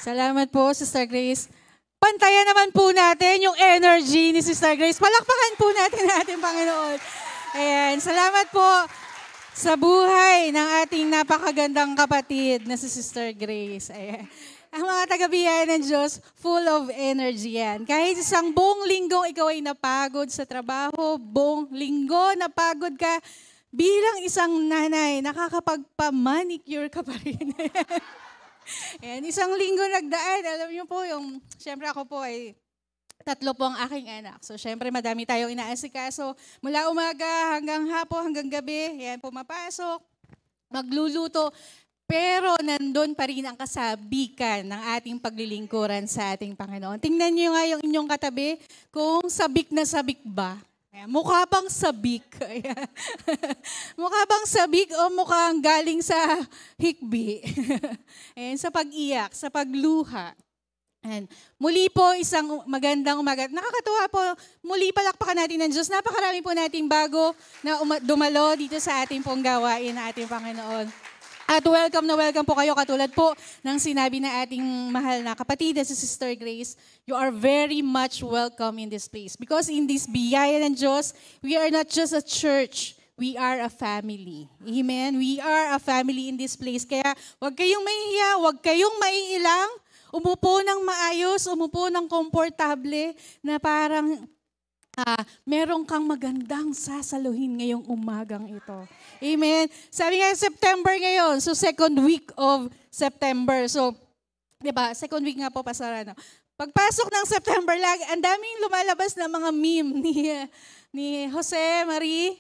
Salamat po, Sister Grace. Pantayan naman po natin yung energy ni Sister Grace. Palakpakan po natin ating Panginoon. Ayan, salamat po sa buhay ng ating napakagandang kapatid na si Sister Grace. Ayan. Ang mga taga-biyaya ng Diyos, full of energy yan. Kahit isang buong linggo ikaw ay napagod sa trabaho, buong linggo napagod ka, bilang isang nanay, nakakapagpa-manicure ka pa rin. Ayan, isang linggo nagdaan. Alam niyo po, siyempre ako po ay 3 po ang aking anak. So, syempre, madami tayong inaasikaso. Mula umaga hanggang hapon, hanggang gabi, ayan, pumapasok, magluluto. Pero nandun pa rin ang kasabikan ng ating paglilingkuran sa ating Panginoon. Tingnan niyo nga yung inyong katabi, kung sabik na sabik ba. Ayan, mukha bang sabik? Ayan. Mukha bang sabik o mukhang galing sa hikbi? Ayan, sa pag-iyak, sa pagluha. And muli po, isang magandang umaga. Nakakatuwa po, muli palakpakan natin ng Diyos. Napakarami po nating bago na dumalo dito sa ating pong gawain na ating Panginoon. At welcome na welcome po kayo, katulad po ng sinabi na ating mahal na kapatid na si Sister Grace. You are very much welcome in this place. Because in this biyaya ng Diyos, we are not just a church. We are a family. Amen? We are a family in this place. Kaya huwag kayong mahihiya, huwag kayong maiilang. Umupo ng maayos, umupo ng komportable na parang meron kang magandang sasaluhin ngayong umagang ito. Amen? Sabi nga September ngayon, so 2nd week of September. So, di ba, 2nd week nga po, Pastor Ano. Pagpasok ng September, ang daming lumalabas na mga meme ni Jose Marie.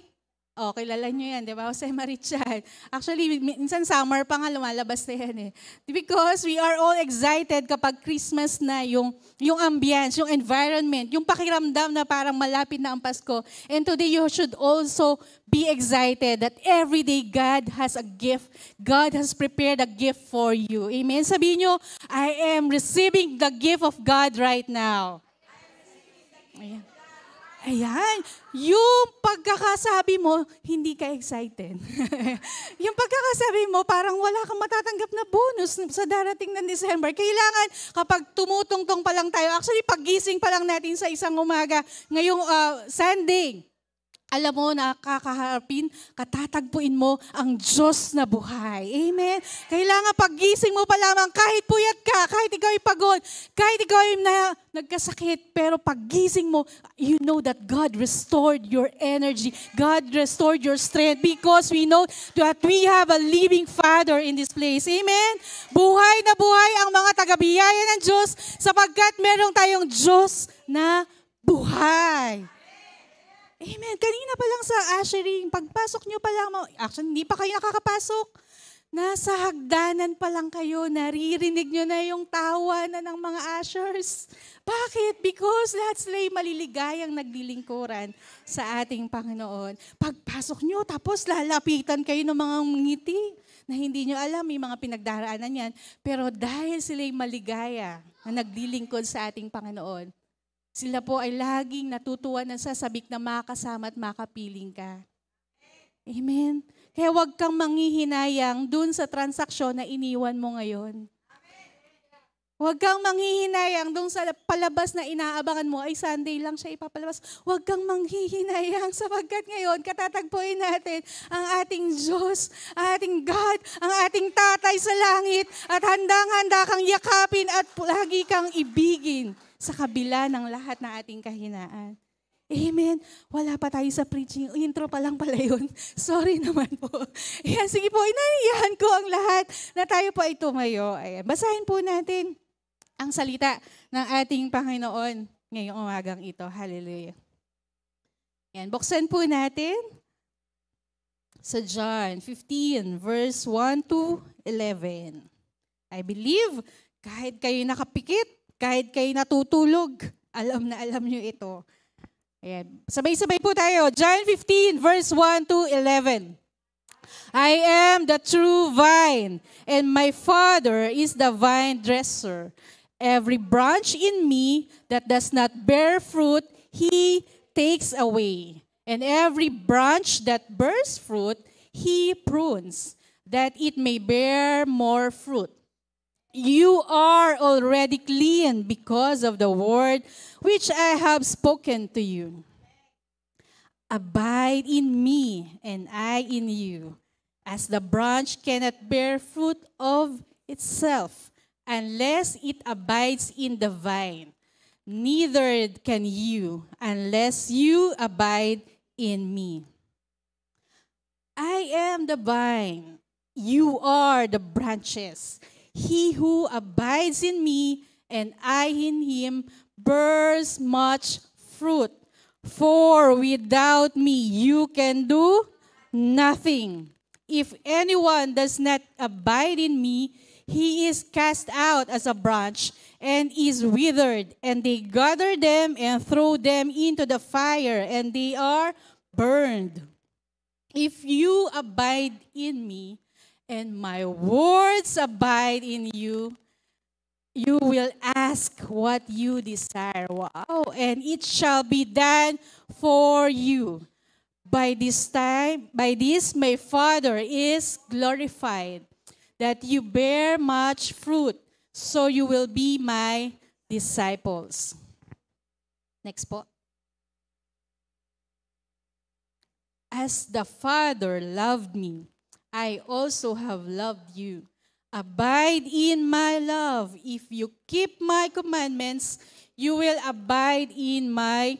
Oh, kilala nyo yan, di ba? Jose Marie Chan. Actually, minsan summer pa nga lumalabas na yan eh. Because we are all excited kapag Christmas na yung ambience, yung environment, yung pakiramdam na parang malapit na ang Pasko. And today you should also be excited that every day God has a gift. God has prepared a gift for you. Amen? Sabihin nyo, I am receiving the gift of God right now. Ayan. Ayan, yung pagkakasabi mo, hindi ka excited. Yung pagkakasabi mo, parang wala kang matatanggap na bonus sa darating ng December. Kailangan, kapag tumutungtong pa lang tayo, actually paggising pa lang natin sa isang umaga, ngayong Sunday, alam mo, nakakaharapin, katatagpuin mo ang Diyos na buhay. Amen? Kailangan paggising mo pa lamang, kahit puyat ka, kahit ikaw ay pagod, kahit ikaw ay nagkasakit, pero paggising mo, you know that God restored your energy. God restored your strength because we know that we have a living Father in this place. Amen? Buhay na buhay ang mga taga-biyaya ng Diyos sapagkat meron tayong Diyos na buhay. Amen. Kanina pa lang sa ushering, pagpasok nyo pa lang, actually hindi pa kayo nakakapasok. Nasa hagdanan pa lang kayo, naririnig nyo na yung tawa na ng mga ushers. Bakit? Because lahat sila'y maliligayang naglilingkuran sa ating Panginoon. Pagpasok nyo, tapos lalapitan kayo ng mga ngiti na hindi nyo alam, may mga pinagdaraanan yan. Pero dahil sila'y maligaya na naglilingkod sa ating Panginoon, sila po ay laging natutuwa ng sasabik na makasama at makapiling ka. Amen? Kaya huwag kang manghihinayang dun sa transaksyon na iniwan mo ngayon. Huwag kang manghihinayang dun sa palabas na inaabangan mo, ay Sunday lang siya ipapalabas. Huwag kang manghihinayang sapagkat ngayon katatagpuin natin ang ating Diyos, ang ating God, ang ating Tatay sa langit at handang-handa kang yakapin at lagi kang ibigin sa kabila ng lahat ng ating kahinaan. Amen. Wala pa tayo sa preaching. Intro pa lang pala yun. Sorry naman po. Ayan, sige po, inaniyahan ko ang lahat na tayo po ay tumayo. Ayan, basahin po natin ang salita ng ating Panginoon ngayong umagang ito. Hallelujah. Ayan, buksan po natin sa John 15, verse 1 to 11. I believe, kahit kayo nakapikit, kahit kayo natutulog, alam na alam nyo ito. Ayan. Sabay-sabay po tayo. John 15, verse 1 to 11. I am the true vine, and my Father is the vine dresser. Every branch in me that does not bear fruit, He takes away. And every branch that bears fruit, He prunes, that it may bear more fruit. You are already clean because of the word which I have spoken to you. Abide in me, and I in you. As the branch cannot bear fruit of itself unless it abides in the vine, neither can you unless you abide in me. I am the vine, you are the branches. He who abides in me and I in him bears much fruit. For without me you can do nothing. If anyone does not abide in me, he is cast out as a branch and is withered, and they gather them and throw them into the fire, and they are burned. If you abide in me, and my words abide in you, you will ask what you desire. Wow. And it shall be done for you. By this my Father is glorified, that you bear much fruit, so you will be my disciples. Next po. As the Father loved me, I also have loved you. Abide in my love. If you keep my commandments, you will abide in my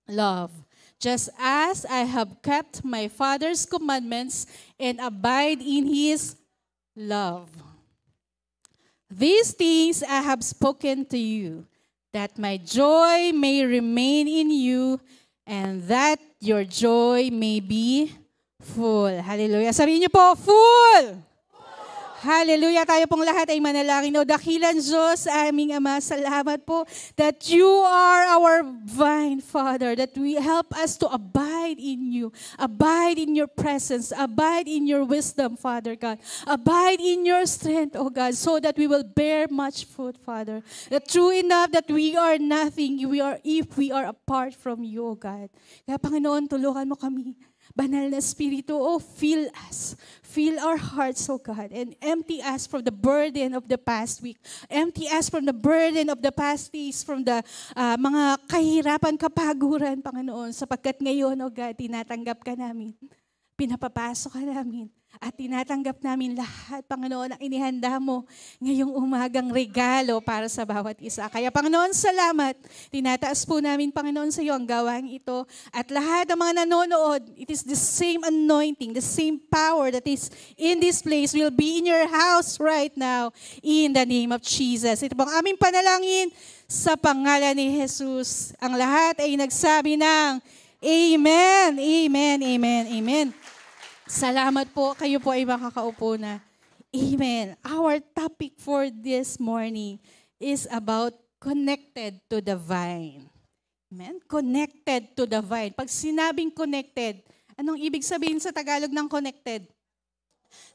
love. Just as I have kept my Father's commandments and abide in his love. These things I have spoken to you, that my joy may remain in you, and that your joy may be full. Hallelujah. Sabihin niyo po, full! Hallelujah. Tayo pong lahat ay manalangin. O dakilan Diyos, aming Ama, salamat po that you are our vine, Father, that we help us to abide in you, abide in your presence, abide in your wisdom, Father God, abide in your strength, O God, so that we will bear much fruit, Father. That true enough that we are nothing if we are apart from you, O God. Kaya Panginoon, tulungan mo kami. Banal na Espiritu, oh, fill us. Fill our hearts, oh God, and empty us from the burden of the past week. Empty us from the burden of the past days, from the mga kahirapan, kapaguran, Panginoon, sapagkat ngayon, oh God, tinatanggap ka namin. Pinapapasok ka namin. At tinatanggap namin lahat, Panginoon, ang inihanda mo ngayong umagang regalo para sa bawat isa. Kaya, Panginoon, salamat. Tinataas po namin, Panginoon, sa iyo ang gawang ito. At lahat ng mga nanonood, it is the same anointing, the same power that is in this place will be in your house right now in the name of Jesus. Ito pong aming panalangin sa pangalan ni Jesus. Ang lahat ay nagsabi ng Amen, Amen, Amen, Amen. Salamat po. Kayo po ay makakaupo na. Amen. Our topic for this morning is about connected to the vine. Amen? Connected to the vine. Pag sinabing connected, anong ibig sabihin sa Tagalog ng connected?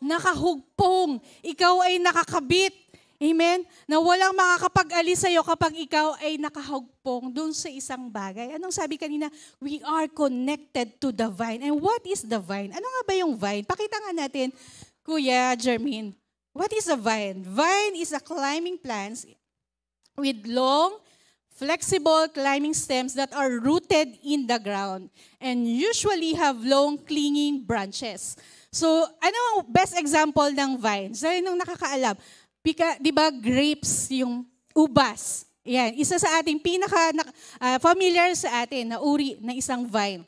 Nakahugpong. Ikaw ay nakakabit. Amen? Na walang makakapag-alis sa'yo kapag ikaw ay nakahugpong dun sa isang bagay. Anong sabi kanina? We are connected to the vine. And what is the vine? Ano nga ba yung vine? Pakita nga natin, Kuya Jermaine. What is a vine? Vine is a climbing plant with long, flexible climbing stems that are rooted in the ground and usually have long, clinging branches. So, ano ang best example ng vine? Sa nung nakakaalam, di ba grapes, yung ubas. Yan, isa sa ating familiar sa atin na uri ng isang vine.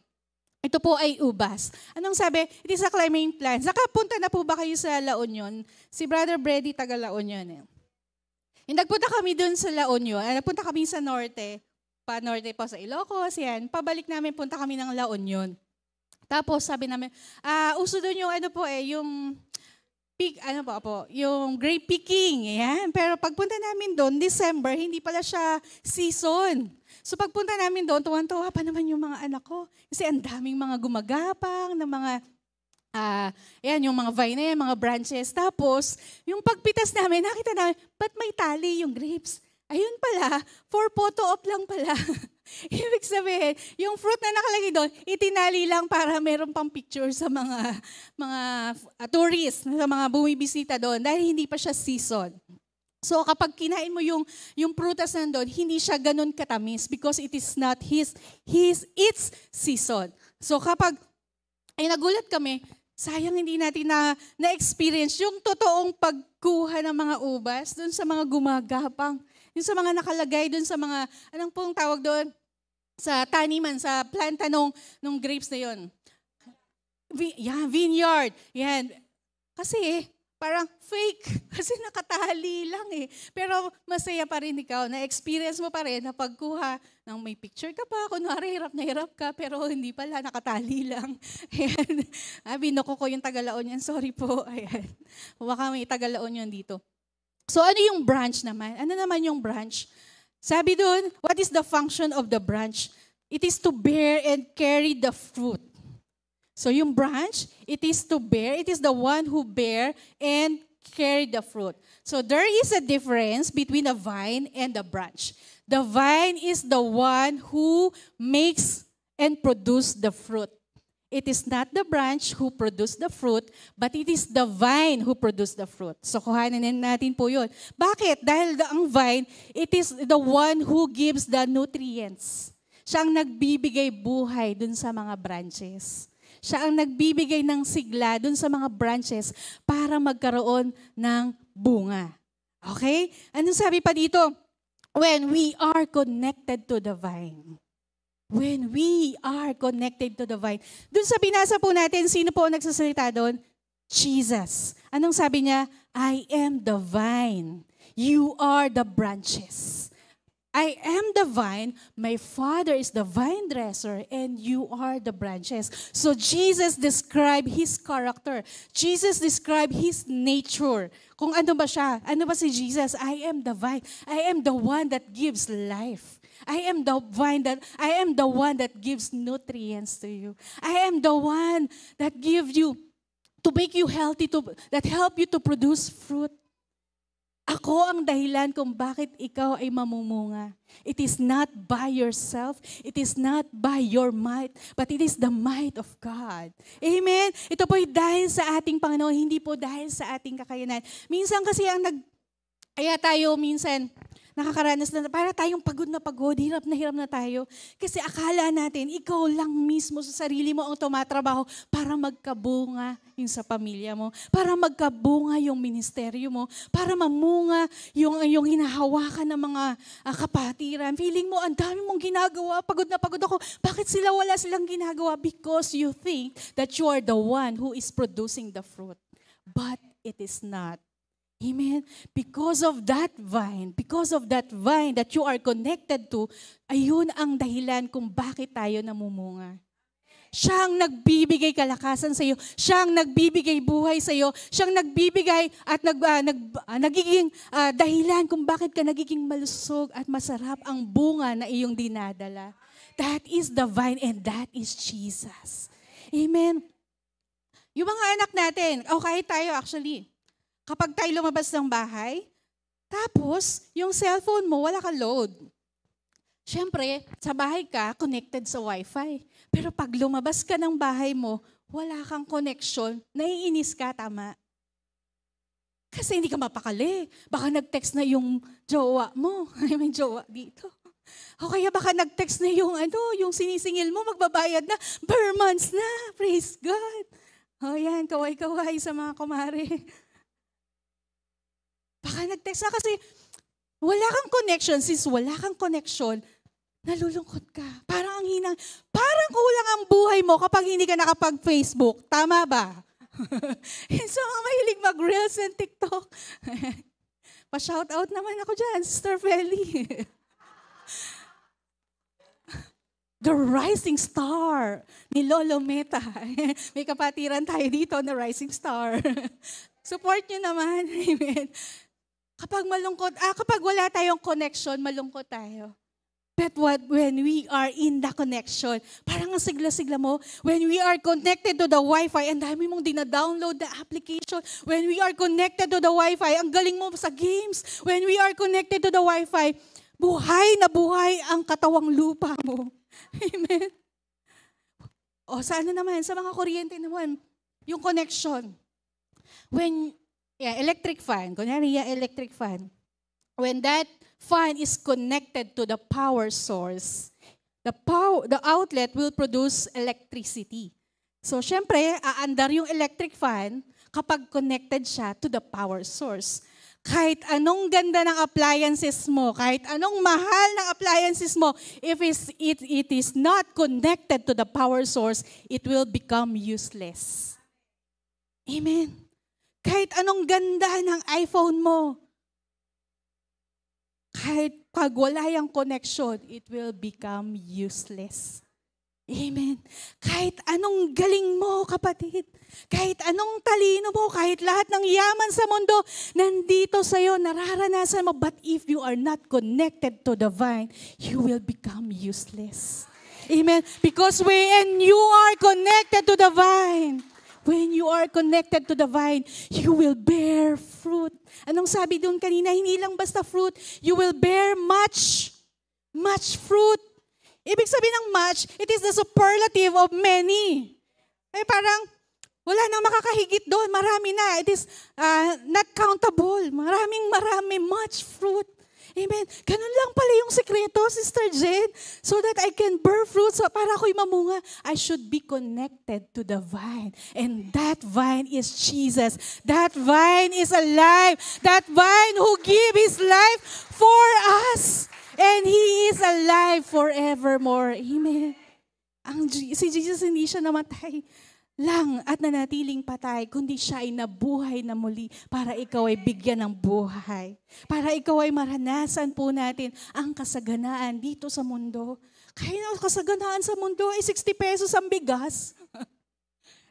Ito po ay ubas. Anong sabi? It is a climbing plant. Nakapunta na po ba kayo sa La Union? Si Brother Brady taga La Union. Yung nagpunta kami dun sa La Union, nagpunta kami sa norte, pa-norte po sa Ilocos, yan. Pabalik namin, punta kami ng La Union. Tapos sabi namin, uso doon yung yung yung grape picking, yan. Pero pagpunta namin doon, December, hindi pala siya season. So pagpunta namin doon, tuwan-tuwa pa naman yung mga anak ko. Kasi ang daming mga gumagapang na mga, yung mga vine na yan, mga branches. Tapos, yung pagpitas namin, nakita namin, ba't may tali yung grapes? Ayun pala, for photo op lang pala. Ibig sabihin, yung fruit na nakalagay doon, itinali lang para meron pang picture sa mga tourists, sa mga bumibisita doon, dahil hindi pa siya season. So kapag kinain mo yung prutas nandun, hindi siya ganun katamis because it is not its season. So kapag ay nagulat kami, sayang hindi natin na-experience yung totoong pagkuha ng mga ubas dun sa mga gumagapang, yung sa mga nakalagay dun sa mga, anong pong tawag doon? Sa taniman, sa planta nung grapes na yun. Vineyard. Yan. Kasi parang fake. Kasi nakatali lang eh. Pero masaya pa rin ikaw. Na-experience mo pa rin na pagkuha ng may picture ka pa. Kunwari, hirap na hirap ka. Pero hindi pala, nakatali lang. Ayan. Binoko ko yung Tagalaon yan. Sorry po. Ayan. Baka may Tagalaon yan dito. So ano yung branch naman? Ano naman yung branch? Sabi doon, what is the function of the branch? It is to bear and carry the fruit. So yung branch, it is to bear. It is the one who bear and carry the fruit. So there is a difference between a vine and a branch. The vine is the one who makes and produce the fruit. It is not the branch who produce the fruit, but it is the vine who produce the fruit. So kuhanin natin po yun. Bakit? Dahil ang vine, it is the one who gives the nutrients. Siya ang nagbibigay buhay dun sa mga branches. Siya ang nagbibigay ng sigla dun sa mga branches para magkaroon ng bunga. Okay? Anong sabi pa dito? When we are connected to the vine. When we are connected to the vine. Dun sa binasa po natin, sino po ang nagsasalita doon? Jesus. Anong sabi niya? I am the vine. You are the branches. I am the vine, my Father is the vine dresser, and you are the branches. So Jesus described His character. Jesus described His nature. Kung ano ba siya? Ano ba si Jesus? I am the vine. I am the one that gives life. I am the vine I am the one that gives nutrients to you. I am the one that gives you, to make you healthy, that help you to produce fruit. Ako ang dahilan kung bakit ikaw ay mamumunga. It is not by yourself. It is not by your might. But it is the might of God. Amen? Ito po'y dahil sa ating Panginoon, hindi po dahil sa ating kakayanan. Minsan kasi kaya tayo minsan, nakakaranas na, para tayong pagod, hirap na tayo. Kasi akala natin, ikaw lang mismo sa sarili mo ang tumatrabaho para magkabunga yung sa pamilya mo, para magkabunga yung ministeryo mo, para mamunga yung hinahawakan ng mga kapatiran. Feeling mo, ang dami mong ginagawa, pagod na pagod ako. Bakit wala silang ginagawa? Because you think that you are the one who is producing the fruit. But it is not. Amen? Because of that vine that you are connected to, ayun ang dahilan kung bakit tayo namumunga. Siya ang nagbibigay kalakasan sa iyo. Siya ang nagbibigay buhay sa iyo. Siya ang nagbibigay at nagiging dahilan kung bakit ka nagiging malusog at masarap ang bunga na iyong dinadala. That is the vine and that is Jesus. Amen? Yung mga anak natin, kahit tayo actually, kapag tayo lumabas ng bahay, tapos yung cellphone mo, wala ka load. Siyempre, sa bahay ka, connected sa Wi-Fi. Pero pag lumabas ka ng bahay mo, wala kang connection, naiinis ka, tama? Kasi hindi ka mapakali. Baka nag-text na yung jowa mo. May jowa dito. O kaya baka nag-text na yung sinisingil mo, magbabayad na, per months na. Praise God. O yan, kaway-kaway sa mga kumare. Baka nag-text na kasi wala kang connection. Since wala kang connection, nalulungkot ka. Parang kulang ang buhay mo kapag hindi ka nakapag-Facebook. Tama ba? So, mahilig mag-reels and TikTok. Pa-shoutout naman ako dyan, Sister Feli. The Rising Star ni Lolo Meta. May kapatiran tayo dito na Rising Star. Support nyo naman. Amen. Kapag wala tayong connection, malungkot tayo. But when we are in the connection, parang ang sigla-sigla mo, when we are connected to the Wi-Fi, ang dami mong dina-download na application. When we are connected to the Wi-Fi, ang galing mo sa games. When we are connected to the Wi-Fi, buhay na buhay ang katawang lupa mo. Amen? Sa naman, sa mga kuryente naman, yung connection. Electric fan, kunyari electric fan. when that fan is connected to the power source, the outlet will produce electricity. So, syempre, aandar yung electric fan kapag connected siya to the power source. Kahit anong ganda ng appliances mo, kahit anong mahal ng appliances mo, if it is not connected to the power source, it will become useless. Amen. Kahit anong ganda ng iPhone mo, kahit pag wala yung connection, it will become useless. Amen. Kahit anong galing mo, kapatid, kahit anong talino mo, kahit lahat ng yaman sa mundo, nandito sa'yo, nararanasan mo, but if you are not connected to the vine, you will become useless. Amen. Because when you are connected to the vine, you will bear fruit. Anong sabi doon kanina? Hindi lang basta fruit, you will bear much fruit. Ibig sabihin ng much, it is the superlative of many. Ay parang, wala nang makakahigit doon. Marami na. It is not countable. Marami, much fruit. Amen. Ganun lang pala yung sekreto, Sister Jen. So that I can bear fruit. So para ako'y mamunga, I should be connected to the vine. And that vine is Jesus. That vine is alive. That vine who gave His life for us. And He is alive forevermore. Amen. Si Jesus hindi siya namatay lang at nanatiling patay, kundi siya ay nabuhay na muli para ikaw ay bigyan ng buhay. Para ikaw ay maranasan po natin ang kasaganaan dito sa mundo. Kaya ang kasaganaan sa mundo ay 60 pesos ang bigas.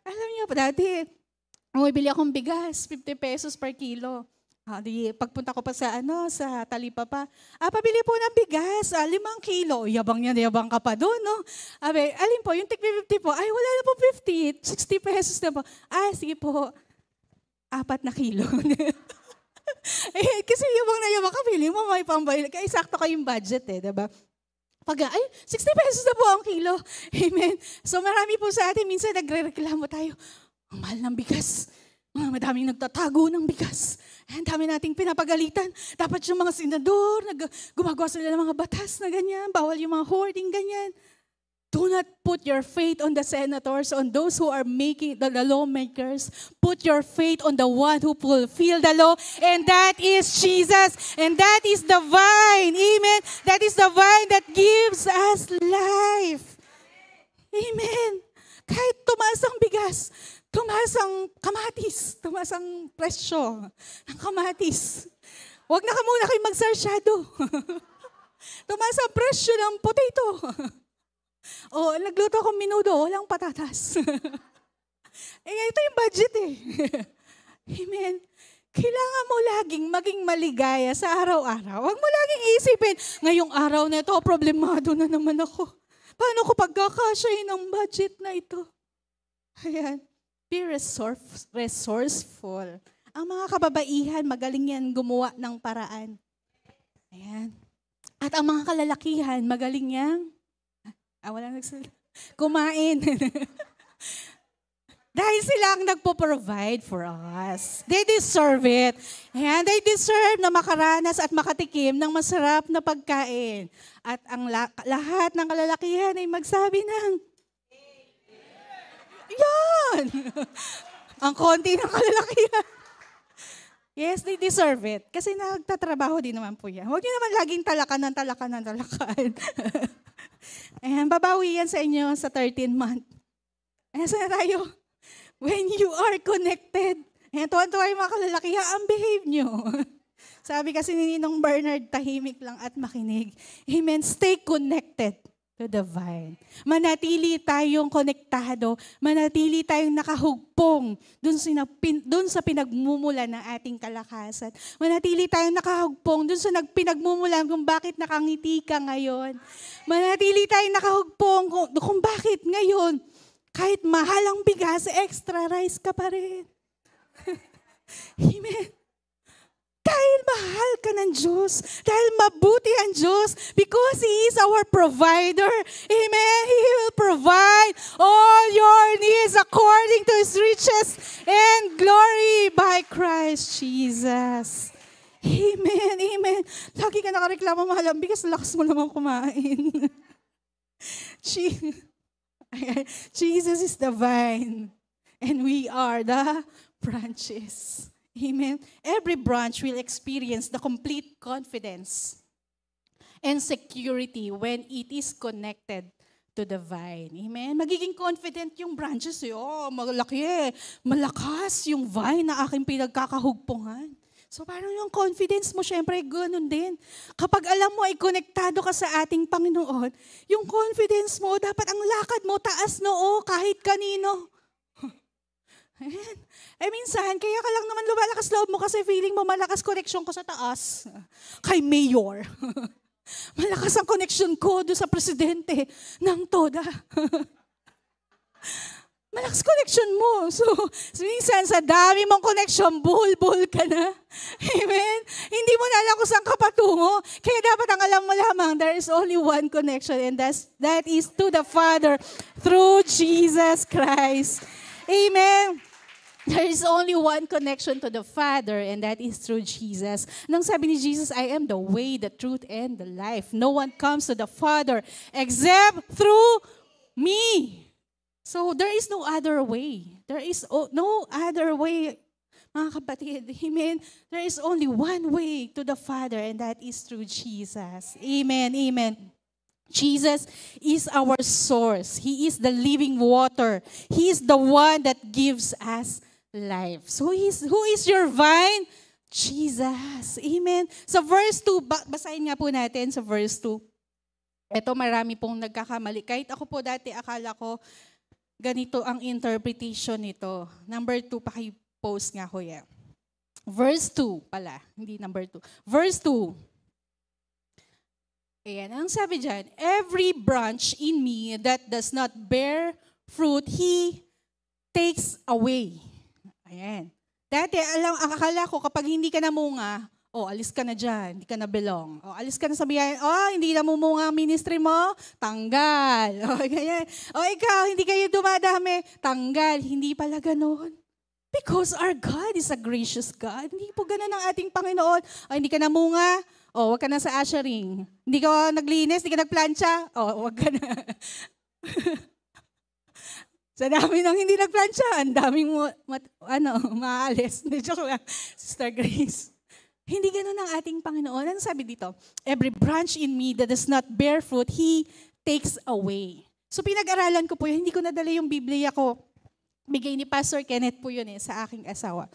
Alam niyo, dati, bumibili akong bigas, 50 pesos per kilo. Pagpunta ko pa sa Talipapa, pabili po ng bigas, 5 kilo. Yabang ka pa doon, no? Alin po, yung tig 50 po, ay wala na po 50, 60 pesos na po. Sige po, 4 na kilo. Kasi yabang ka, pili mo, may pambayad. Kaya sakto kayong budget diba? 60 pesos na po ang kilo. Amen. So marami po sa atin, minsan nagre-reklamo tayo, ang mahal ng bigas. Madaming nagtatago ng bigas. Ang dami nating pinapagalitan. Dapat yung mga senador, gumagawa sila ng mga batas na ganyan. Bawal yung mga hoarding, ganyan. Do not put your faith on the senators, on those who are making the lawmakers. Put your faith on the one who fulfill the law, and that is Jesus. And that is the vine. Amen. That is the vine that gives us life. Amen. Kahit tumaas ang bigas, tumaas ang kamatis, tumaas ang presyo ng kamatis. Huwag na ka muna kayo magsarsyado. Tumaas ang presyo ng potato. Nagluto akong minudo, walang patatas. Ito yung budget Amen. Kailangan mo laging maging maligaya sa araw-araw. Huwag mo laging isipin, ngayong araw na ito, problemado na naman ako. Paano ko pagkakasyahin ang budget na ito? Ayan. Be resourceful. Ang mga kababaihan, magaling yan gumawa ng paraan. Ayan. At ang mga kalalakihan, magaling yan kumain. Dahil sila ang nagpo-provide for us. They deserve it. Ayan, they deserve na makaranas at makatikim ng masarap na pagkain. At ang lahat ng kalalakihan ay magsabi ng yan! Ang konti ng kalalakihan. Yes, they deserve it. Kasi nagtatrabaho din naman po yan. Huwag niyo naman laging talakan. Ayan, babawi yan sa inyo sa 13th month. Ayan, saan tayo? When you are connected. Ayan, tuwan-tuwa yung mga kalalakihan, ang behave nyo. Sabi kasi ni Ninong Bernard, tahimik lang at makinig. Amen, stay connected to the vine. Manatili tayong konektado, manatili tayong nakahugpong dun sa pinagmumulan ng ating kalakasan. Manatili tayong nakahugpong dun sa pinagmumulan kung bakit nakangiti ka ngayon. Manatili tayong nakahugpong kung bakit ngayon, kahit mahal ang bigas, extra rice ka pa rin. Amen. Dahil mahal ka ng Diyos. Dahil mabuti ang Diyos. Because He is our provider. Amen. He will provide all your needs according to His riches and glory by Christ Jesus. Amen, amen. Lagi ka nakareklamo, mahal ang bigas, lakas mo naman kumain. Jesus is the vine, and we are the branches. Amen. Every branch will experience the complete confidence and security when it is connected to the vine. Amen. Magiging confident yung branches. Malaki malakas yung vine na aking pinagkakahugpungan. So parang yung confidence mo, syempre, ganun din. Kapag alam mo ay konektado ka sa ating Panginoon, yung confidence mo, dapat ang lakad mo, taas noo, kahit kanino. Amen. Minsan, kaya ka lang naman lumalakas loob mo kasi feeling mo malakas connection ko sa taas. Kay Mayor. Malakas ang connection ko doon sa presidente ng TODA. Malakas connection mo. So, minsan sa dami mong connection, buhol-buhol ka na. Amen? Hindi mo na alam kung saan ka patungo. Kaya dapat ang alam mo lamang, there is only one connection, and that is to the Father through Jesus Christ. Amen? There is only one connection to the Father, and that is through Jesus. Nang sabi ni Jesus, I am the way, the truth, and the life. No one comes to the Father except through me. So there is no other way. There is no other way, mga kapatid. Amen. There is only one way to the Father, and that is through Jesus. Amen. Amen. Jesus is our source. He is the living water. He is the one that gives us life. So who is your vine? Jesus. Amen. Sa verse 2, basahin nga po natin sa verse 2. Ito, marami pong nagkakamali. Kahit ako po dati, akala ko ganito ang interpretation nito. Number 2, paki-post nga ko yan. Verse 2 pala, hindi number 2. Verse 2. Ayan, ang sabi dyan, every branch in me that does not bear fruit, He takes away. Ayan. Dati, akala ko kapag hindi ka namunga, alis ka na dyan, hindi ka na belong. Alis ka na sa biyahe, hindi na mumunga ang ministry mo, tanggal. Ganyan. Ikaw, hindi kayo dumadami, tanggal. Hindi pala ganon. Because our God is a gracious God. Hindi po ganon ang ating Panginoon. Hindi ka namunga, wag ka na sa ushering. Hindi ka naglinis, hindi ka nagplansya, wag ka na. Sa dami nang hindi nagplansya, ang daming maalis. Joke lang, Sister Grace. Hindi ganun ang ating Panginoon. Ano sabi dito? Every branch in me that does not bear fruit, He takes away. So pinag-aralan ko po yun. Hindi ko nadala yung Biblia ko. Bigay ni Pastor Kenneth po yun sa aking asawa.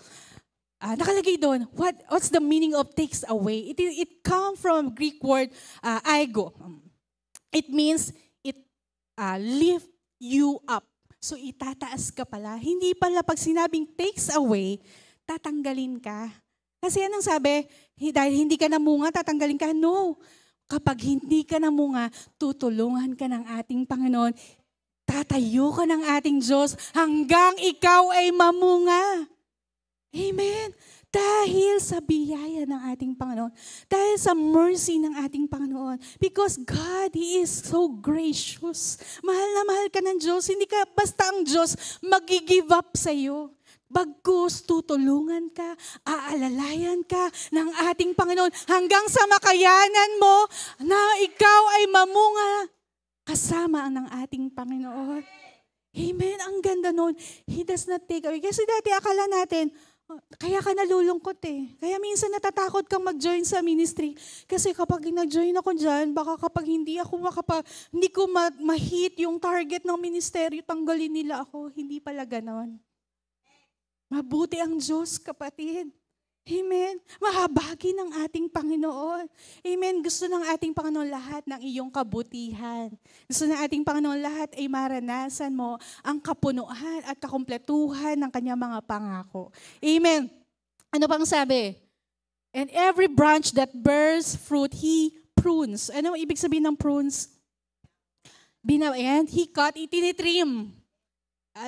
Nakalagay doon, what's the meaning of takes away? It comes from Greek word aigo. It means it lift you up. So itataas ka pala. Hindi pala pag sinabing takes away, tatanggalin ka. Kasi anong sabi? Dahil hindi ka namunga, tatanggalin ka? No. Kapag hindi ka namunga, tutulungan ka ng ating Panginoon. Tatayo ka ng ating Diyos hanggang ikaw ay mamunga. Amen. Dahil sa biyaya ng ating Panginoon. Dahil sa mercy ng ating Panginoon. Because God, He is so gracious. Mahal na mahal ka ng Diyos. Hindi ka basta ang Diyos mag-give up sa iyo. Bagkus, tutulungan ka, aalalayan ka ng ating Panginoon hanggang sa makayanan mo na ikaw ay mamunga kasama ng ating Panginoon. Amen. Ang ganda nun. He does not take away. Kasi dati akala natin, kaya ka nalulungkot eh. Kaya minsan natatakot kang mag-join sa ministry. Kasi kapag nag-join ako dyan, baka kapag hindi ko ma-hit yung target ng ministeryo, tanggalin nila ako. Hindi pala ganon. Mabuti ang Diyos, kapatid. Amen. Mahabagi ng ating Panginoon. Amen. Gusto ng ating Panginoon lahat ng iyong kabutihan. Gusto ng ating Panginoon lahat ay maranasan mo ang kapunuan at kakumpletuhan ng kanyang mga pangako. Amen. Ano pang sabi? And every branch that bears fruit, He prunes. Ano ibig sabihin ng prunes? He cut, itinitrim.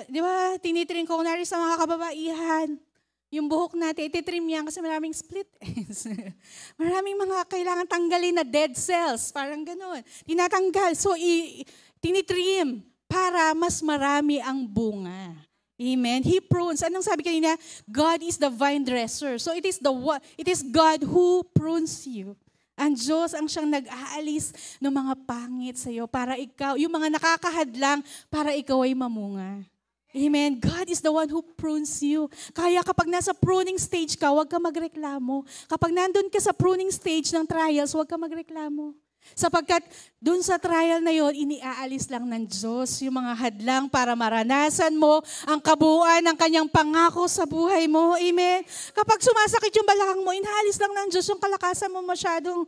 Di ba, tinitrim ko kunwari sa mga kababaihan. Yung buhok natin, ititrim yan kasi maraming split ends. Maraming mga kailangan tanggalin na dead cells. Parang gano'n. Tinatanggal. So, tinitrim para mas marami ang bunga. Amen. He prunes. Anong sabi kanina? God is the vine dresser. So it is God who prunes you. Ang Diyos ang siyang nag-aalis ng mga pangit sa iyo para ikaw, yung mga nakakahadlang para ikaw ay mamunga. Amen. God is the one who prunes you. Kaya kapag nasa pruning stage ka, huwag ka magreklamo. Kapag nandun ka sa pruning stage ng trials, huwag ka magreklamo. Sapagkat dun sa trial na yon, iniaalis lang ng Diyos yung mga hadlang para maranasan mo ang kabuuan ng kanyang pangako sa buhay mo. Amen. Kapag sumasakit yung balakang mo, inaalis lang ng Diyos yung kalakasan mo masyadong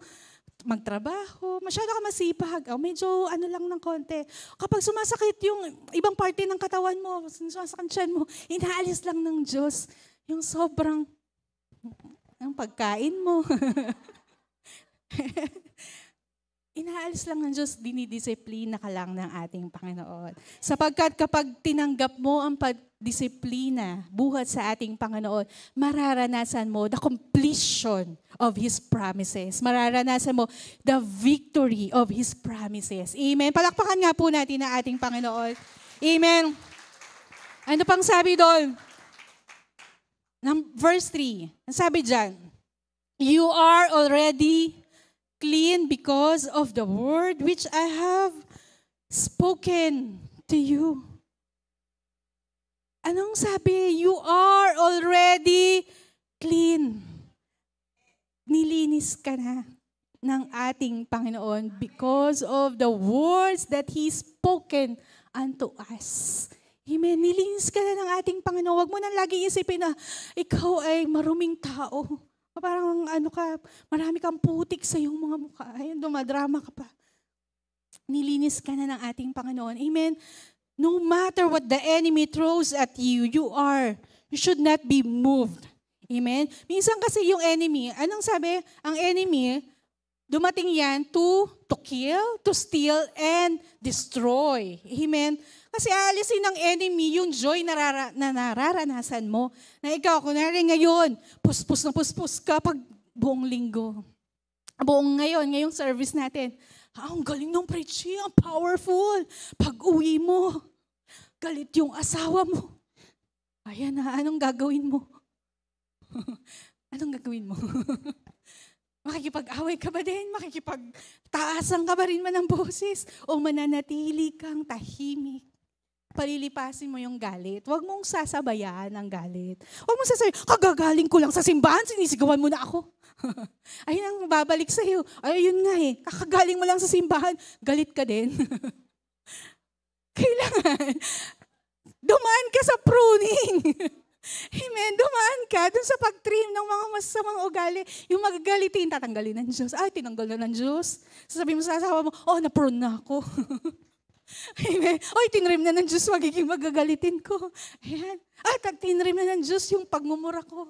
magtrabaho, masyado ka masipag, medyo ano lang ng konti. Kapag sumasakit yung ibang parte ng katawan mo, sumasakit tiyan mo, inaalis lang ng Diyos yung sobrang ang pagkain mo. Inaalis lang ng Diyos, dinidisiplina ka lang ng ating Panginoon. Sapagkat kapag tinanggap mo ang pagdisiplina buhat sa ating Panginoon, mararanasan mo the completion of His promises. Mararanasan mo the victory of His promises. Amen. Palakpakan nga po natin ang ating Panginoon. Amen. Ano pang sabi doon? Verse 3. Ang sabi dyan, you are already clean because of the word which I have spoken to you. Anong sabi? You are already clean. Nilinis ka na ng ating Panginoon because of the words that He spoken unto us. Amen. Nilinis ka na ng ating Panginoon. Huwag mo nang lagi isipin na ikaw ay maruming tao. Parang marami kang putik sa iyong mga mukha. Ayun, dumadrama ka pa. Nilinis ka na ng ating Panginoon. Amen. No matter what the enemy throws at you, you should not be moved. Amen. Minsan kasi yung enemy, anong sabi? Ang enemy, dumating yan to kill, to steal, and destroy. Amen. Kasi aalisin ng enemy yung joy na nararanasan mo. Na ikaw, kunwari ngayon, puspos na puspos ka pag buong linggo. Ngayong service natin. Ang galing ng preaching, ang powerful. Pag uwi mo, galit yung asawa mo. Ayan na, anong gagawin mo? Anong gagawin mo? Makikipag-away ka ba din? Makikipagtaasan ka ba rin man ng boses? O mananatili kang tahimik? Palilipasin mo yung galit. Huwag mong sasabayan ang galit. Huwag mong sasabayan, kagagaling ko lang sa simbahan, sinisigawan mo na ako. Ayun ang babalik sa'yo. Ayun nga kakagaling mo lang sa simbahan, galit ka din. Kailangan, dumaan ka sa pruning. Amen. Dumaan ka dun sa pag-trim ng mga masamang ugali. Yung magagalitin, tatanggalin ng Diyos. Tinanggal na ng Diyos. Sasabihin mo sa asawa mo, na-prune na ako. Amen. Tinrim na ng Diyos, magiging magagalitin ko. Ayan. Tinrim na ng Diyos yung pagmumura ko.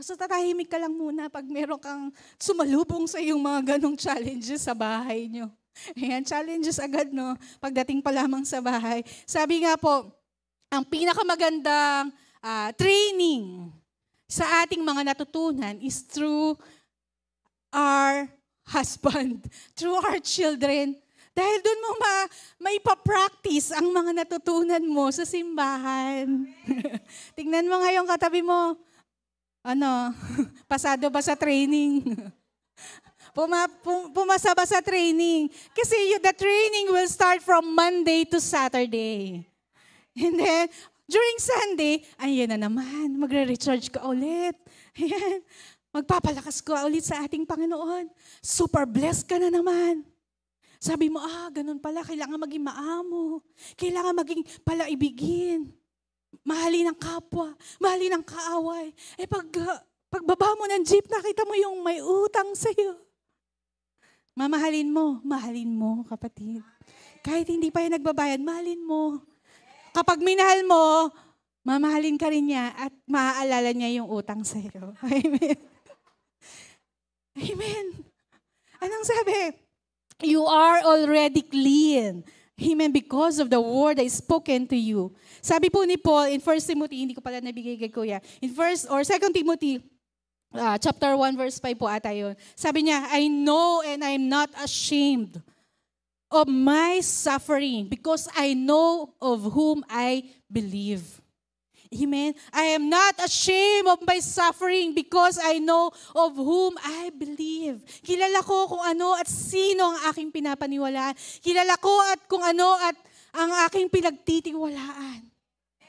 So tatahimik ka lang muna pag meron kang sumalubong sa iyong mga ganong challenges sa bahay nyo. Ayan, challenges agad, no? Pagdating pa lamang sa bahay. Sabi nga po, ang pinakamagandang training sa ating mga natutunan is through our husband, through our children. Dahil doon mo maipapractice ang mga natutunan mo sa simbahan. Tingnan mo ngayon katabi mo, pasado ba sa training? Pumasa ba sa training? Kasi the training will start from Monday to Saturday. And then, during Sunday, ayan na naman, magre-recharge ka ulit. Ayan, magpapalakas ka ulit sa ating Panginoon. Super blessed ka na naman. Sabi mo, ganun pala, kailangan maging maamo. Kailangan maging palaibigin. Mahalin ang kapwa, mahalin ang kaaway. Pagbaba mo ng jeep, nakita mo yung may utang sa'yo. Mahalin mo, kapatid. Kahit hindi pa yan nagbabayad, mahalin mo. Kapag minahal mo, mamahalin ka rin niya at maaalala niya yung utang sa'yo. Amen. Amen. Anong sabi? You are already clean. Amen. Because of the word that is spoken to you. Sabi po ni Paul in 1 Timothy, hindi ko pala nabigay kay Kuya. In 1 or 2 Timothy, chapter 1, verse 5 po ata yun. Sabi niya, I know and I'm not ashamed of my suffering because I know of whom I believe. Amen? I am not ashamed of my suffering because I know of whom I believe. Kilala ko kung ano at sino ang aking pinapaniwalaan. Kilala ko at kung ano at ang aking pinagtitiwalaan.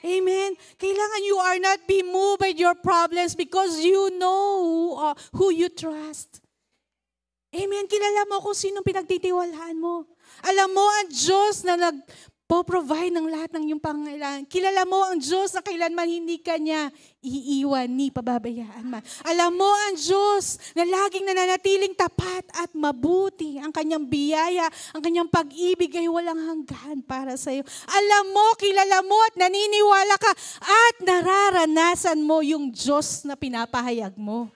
Amen? Kailangan you are not be moved by your problems because you know who you trust. Amen? Kilala mo kung sino pinagtitiwalaan mo. Alam mo ang Diyos na nagpo-provide ng lahat ng iyong pangangailangan. Kilala mo ang Diyos na kailanman hindi ka niya iiwan ni pababayaan man. Alam mo ang Diyos na laging nananatiling tapat at mabuti. Ang kanyang biyaya, ang kanyang pag-ibig ay walang hanggan para sa iyo. Alam mo, kilala mo at naniniwala ka at nararanasan mo yung Diyos na pinapahayag mo.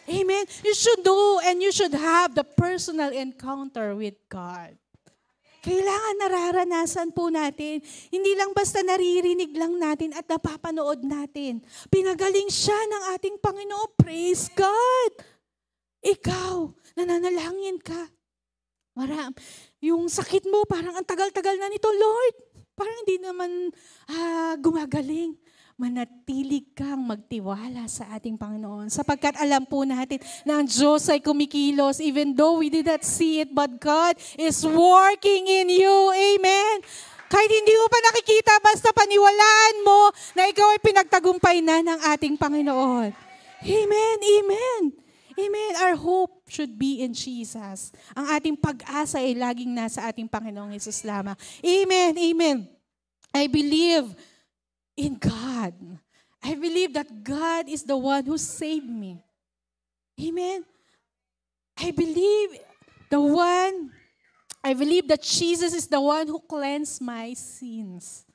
Amen. You should do and you should have the personal encounter with God. Kailangan nararanasan po natin. Hindi lang basta naririnig lang natin at napapanood natin. Pinagaling siya ng ating Panginoon. Praise God! Ikaw, nananalangin ka. Yung sakit mo, parang ang tagal-tagal na nito, Lord. Parang hindi naman gumagaling. Manatili kang magtiwala sa ating Panginoon. Sapagkat alam po natin na ang Diyos ay kumikilos even though we did not see it, but God is working in you. Amen? Kahit hindi mo pa nakikita, basta paniwalaan mo na ikaw ay pinagtagumpay na ng ating Panginoon. Amen? Amen? Amen. Our hope should be in Jesus. Ang ating pag-asa ay laging nasa ating Panginoong Hesus lamang. Amen. Amen. I believe in God. I believe that God is the one who saved me. Amen. I believe that Jesus is the one who cleansed my sins.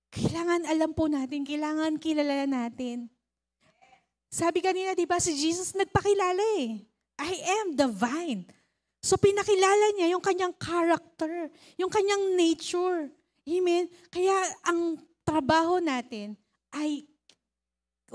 Kailangan alam po natin, kailangan kilala natin. Sabi kanina, di ba, si Jesus nagpakilala eh. I am the vine. So pinakilala niya yung kanyang character, yung kanyang nature. Amen. Kaya ang trabaho natin ay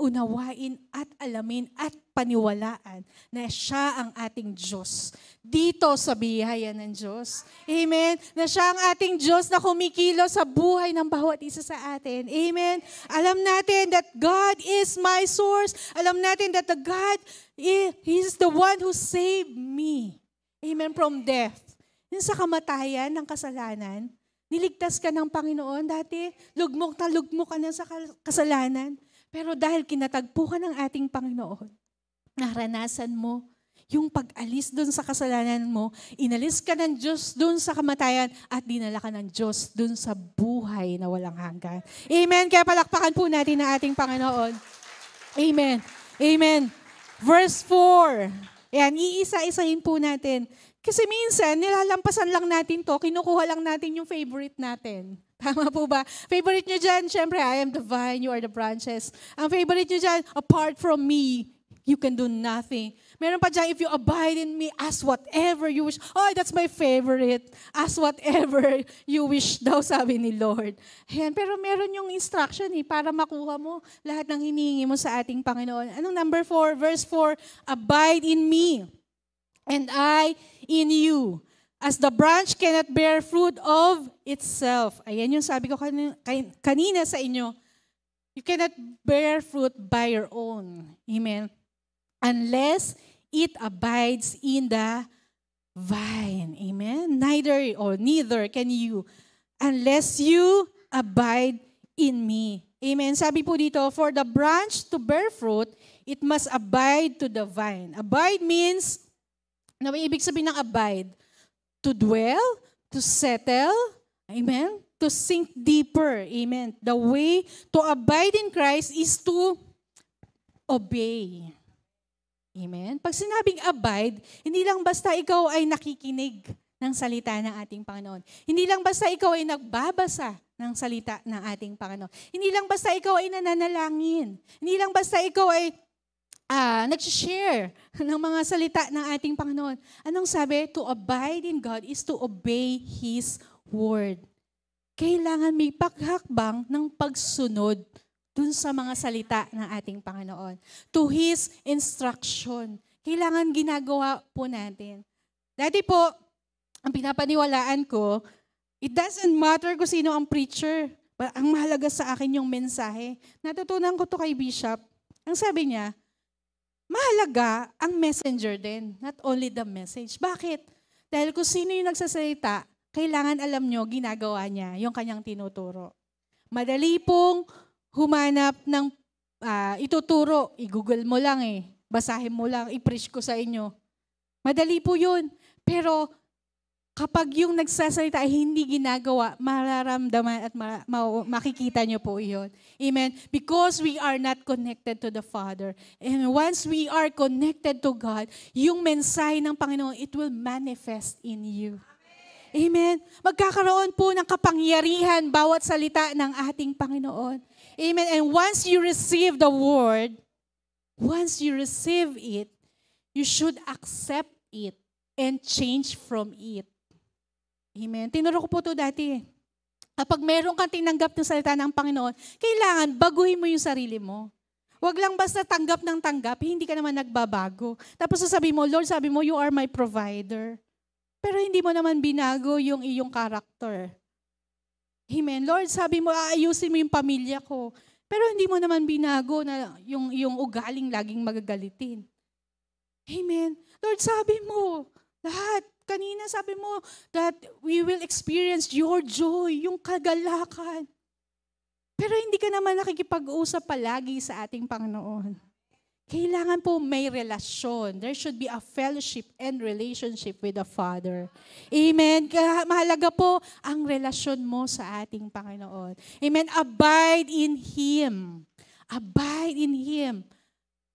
unawain at alamin at paniwalaan na siya ang ating Diyos. Dito sa biyaya ng Diyos. Amen? Na siya ang ating Diyos na kumikilos sa buhay ng bawat isa sa atin. Amen? Alam natin that God is my source. Alam natin that the God, He is the one who saved me. Amen? From death. Yung sa kamatayan ng kasalanan, niligtas ka ng Panginoon dati, lugmok ka na sa kasalanan. Pero dahil kinatagpo ka ng ating Panginoon, naranasan mo yung pag-alis doon sa kasalanan mo, inalis ka ng Diyos doon sa kamatayan, at dinala ka ng Diyos doon sa buhay na walang hanggan. Amen. Kaya palakpakan po natin ang ating Panginoon. Amen. Amen. Verse 4. Ayan, iisa-isahin po natin. Kasi minsan, nilalampasan lang natin to, kinukuha lang natin yung favorite natin. Tama po ba? Favorite nyo dyan, syempre, I am the vine, you are the branches. Ang favorite nyo dyan, apart from me, you can do nothing. Meron pa dyan, if you abide in me, ask whatever you wish. Oh, that's my favorite. Ask whatever you wish daw, sabi ni Lord. Ayan, pero meron yung instruction para makuha mo lahat ng hinihingi mo sa ating Panginoon. Anong number 4? Verse 4, abide in me, and I in you. As the branch cannot bear fruit of itself. Ayan yung sabi ko kanina sa inyo. You cannot bear fruit by your own. Amen. Unless it abides in the vine. Amen. Neither can you unless you abide in me. Amen. Sabi po dito, for the branch to bear fruit, it must abide to the vine. Abide means, na may ibig sabihin ng abide? To dwell, to settle, amen, to sink deeper, amen. The way to abide in Christ is to obey. Amen. Pag sinabing abide, hindi lang basta ikaw ay nakikinig ng salita ng ating Panginoon. Hindi lang basta ikaw ay nagbabasa ng salita ng ating Panginoon. Hindi lang basta ikaw ay nananalangin. Hindi lang basta ikaw ay nag-share ng mga salita ng ating Panginoon. Anong sabi? To abide in God is to obey His word. Kailangan may paghakbang ng pagsunod dun sa mga salita ng ating Panginoon. To His instruction. Kailangan ginagawa po natin. Dati po, ang pinapaniwalaan ko, it doesn't matter kung sino ang preacher, Ang mahalaga sa akin yung mensahe. Natutunan ko to kay Bishop. Ang sabi niya, mahalaga ang messenger din, not only the message. Bakit? Dahil kung sino yung nagsasalita, kailangan alam nyo, ginagawa niya yung kanyang tinuturo. Madali pong humanap ng ituturo. I-google mo lang basahin mo lang, i-preach ko sa inyo. Madali po yun. Pero kapag yung nagsasalita ay hindi ginagawa, mararamdaman at makikita nyo po yun. Amen? Because we are not connected to the Father. And once we are connected to God, yung mensahe ng Panginoon, it will manifest in you. Amen? Magkakaroon po ng kapangyarihan bawat salita ng ating Panginoon. Amen? And once you receive the Word, once you receive it, you should accept it and change from it. Amen. Tinuro ko po ito dati. Kapag meron kang tinanggap ng salita ng Panginoon, kailangan baguhin mo yung sarili mo. Huwag lang basta tanggap ng tanggap, hindi ka naman nagbabago. Tapos sasabihin mo, Lord, sabi mo, you are my provider. Pero hindi mo naman binago yung iyong character. Amen. Lord, sabi mo, aayusin mo yung pamilya ko. Pero hindi mo naman binago na yung ugaling laging magagalitin. Amen. Lord, sabi mo, lahat. Kanina sabi mo that we will experience your joy, yung kagalakan. Pero hindi ka naman nakikipag-usap palagi sa ating Panginoon. Kailangan po may relasyon. There should be a fellowship and relationship with the Father. Amen. Mahalaga po ang relasyon mo sa ating Panginoon. Amen. Abide in Him. Abide in Him.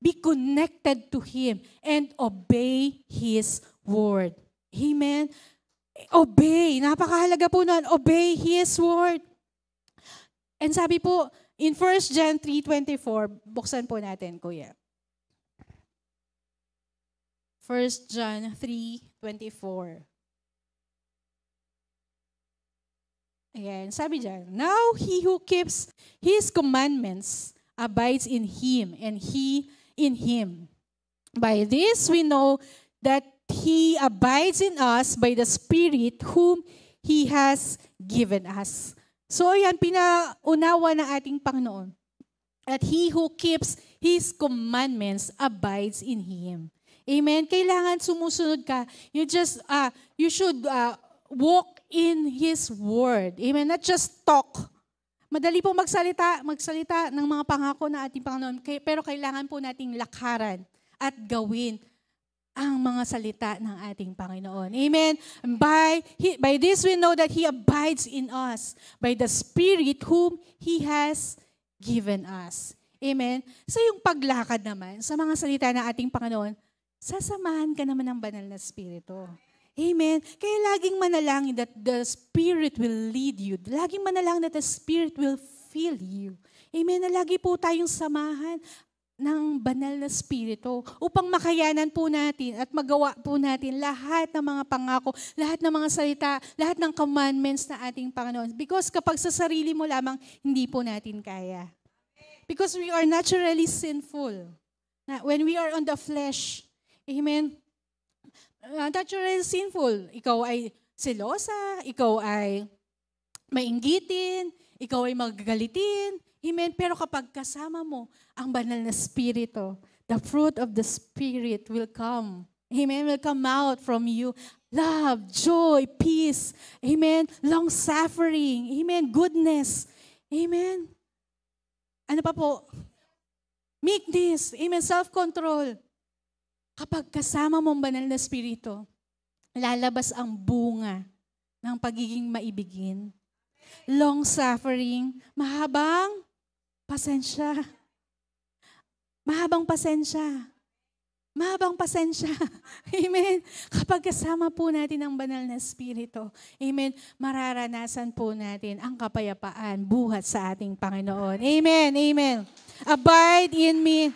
Be connected to Him and obey His word. Amen. Obey. Napakahalaga po nun. Obey His word. And sabi po, in 1 John 3:24, buksan po natin, Kuya. 1 John 3:24. Ayan, sabi dyan, now he who keeps His commandments abides in Him, and He in Him. By this we know that He abides in us by the Spirit whom He has given us. So yan, pinaunawa ng ating Panginoon. That He who keeps His commandments abides in Him. Amen? Kailangan sumusunod ka. You should walk in His Word. Amen? Not just talk. Madali po magsalita ng mga pangako ng ating Panginoon. Pero kailangan po nating lakaran at gawin ang mga salita ng ating Panginoon. Amen? By this we know that He abides in us by the Spirit whom He has given us. Amen? So yung paglakad naman sa mga salita ng ating Panginoon, sasamahan ka naman ng banal na Espiritu. Amen? Kaya laging manalangin that the Spirit will lead you. Laging manalangin that the Spirit will fill you. Amen? Na lagi po tayong samahan ng banal na Espiritu upang makayanan po natin at magawa po natin lahat ng mga pangako, lahat ng mga salita, lahat ng commandments na ating Panginoon. Because kapag sa sarili mo lamang, hindi po natin kaya. Because we are naturally sinful. When we are on the flesh, amen, naturally sinful. Ikaw ay selosa, ikaw ay mainggitin, ikaw ay magagalitin. Amen. Pero kapag kasama mo ang banal na Espiritu, the fruit of the Spirit will come. Amen. Will come out from you. Love, joy, peace. Amen. Long-suffering. Amen. Goodness. Amen. Ano pa po? Meekness. Amen. Self-control. Kapag kasama mo ang banal na Espiritu, lalabas ang bunga ng pagiging maibigin. Long-suffering. Mahabang pasensya. Mahabang pasensya. Mahabang pasensya. Amen. Kapag kasama po natin ang banal na Espiritu, amen, mararanasan po natin ang kapayapaan buhat sa ating Panginoon. Amen. Amen. Abide in me.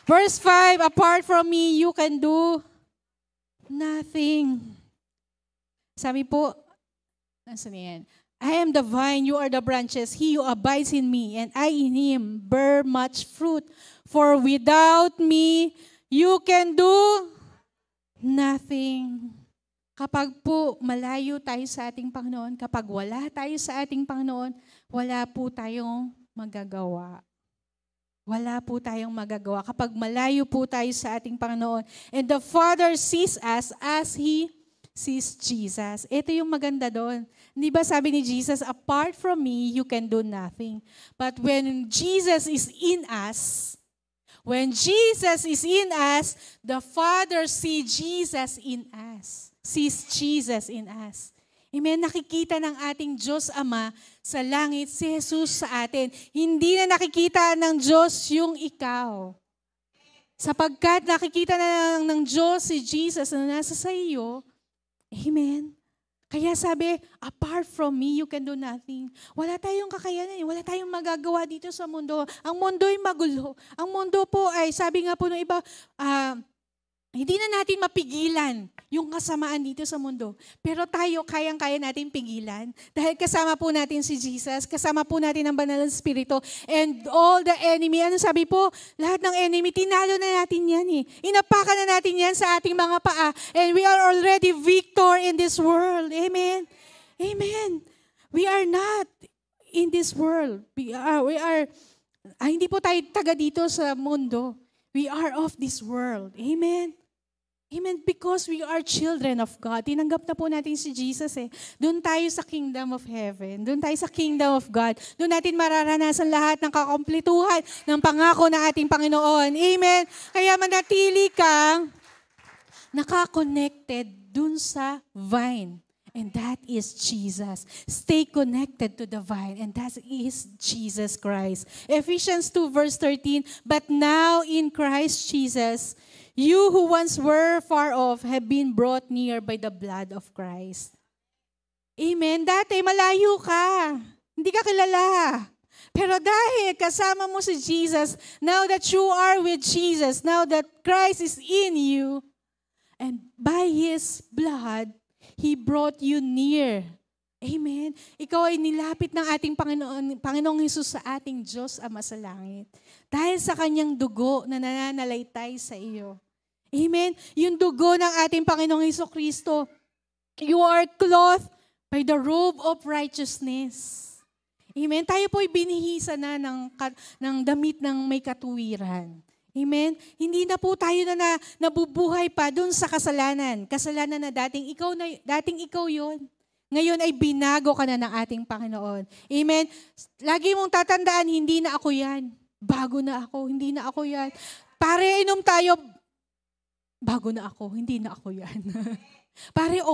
Verse 5, apart from me, you can do nothing. Sabi po, nasa yan? I am the vine, you are the branches. He who abides in me, and I in him, bear much fruit. For without me, you can do nothing. Kapag po malayo tayo sa ating Panginoon, kapag wala tayo sa ating Panginoon, wala po tayong magagawa. Wala po tayong magagawa kapag malayo po tayo sa ating Panginoon. And the Father sees us as He sees Jesus. Ito yung maganda doon. Di ba sabi ni Jesus, apart from me, you can do nothing. But when Jesus is in us, the Father sees Jesus in us. Sees Jesus in us. Amen. Nakikita ng ating Diyos Ama sa langit si Jesus sa atin. Hindi na nakikita ng Diyos yung ikaw. Sapagkat nakikita na ng Diyos si Jesus na nasa sa iyo. Amen. Kaya sabi, apart from me, you can do nothing. Wala tayong kakayanan, wala tayong magagawa dito sa mundo. Ang mundo ay magulo. Ang mundo po ay, sabi nga po ng iba, hindi na natin mapigilan yung kasamaan dito sa mundo. Pero tayo, kayang-kaya natin pigilan. Dahil kasama po natin si Jesus, kasama po natin ang Banal na Espiritu, and all the enemy. Ano sabi po? Lahat ng enemy, tinalo na natin yan eh. Inapakan na natin yan sa ating mga paa. And we are already victor in this world. Amen. Amen. We are not in this world. Hindi po tayo taga dito sa mundo. We are of this world. Amen. Amen. Because we are children of God. Tinanggap na po natin si Jesus eh. Doon tayo sa kingdom of heaven. Doon tayo sa kingdom of God. Doon natin mararanasan lahat ng kakomplituhan ng pangako ng ating Panginoon. Amen. Kaya manatili kang naka-connected doon sa vine. And that is Jesus. Stay connected to the vine. And that is Jesus Christ. Ephesians 2 verse 13, but now in Christ Jesus, you who once were far off have been brought near by the blood of Christ. Amen. Dati malayo ka. Hindi ka kilala. Pero dahil kasama mo si Jesus, now that you are with Jesus, now that Christ is in you, and by His blood, He brought you near. Amen. Ikaw ay nilapit ng ating Panginoong Hesus sa ating Diyos Ama sa langit. Dahil sa Kanyang dugo na nananalaytay sa iyo. Amen. Yung dugo ng ating Panginoong Hesukristo, you are clothed by the robe of righteousness. Amen. Tayo po ay binihisa na ng damit ng may katuwiran. Amen. Hindi na po tayo na nabubuhay pa doon sa kasalanan. Kasalanan na dating ikaw yon. Ngayon ay binago ka na ng ating Panginoon. Amen. Lagi mong tatandaan, hindi na ako yan. Bago na ako, hindi na ako yan. Pare, inom tayo. Bago na ako, hindi na ako yan. Pare,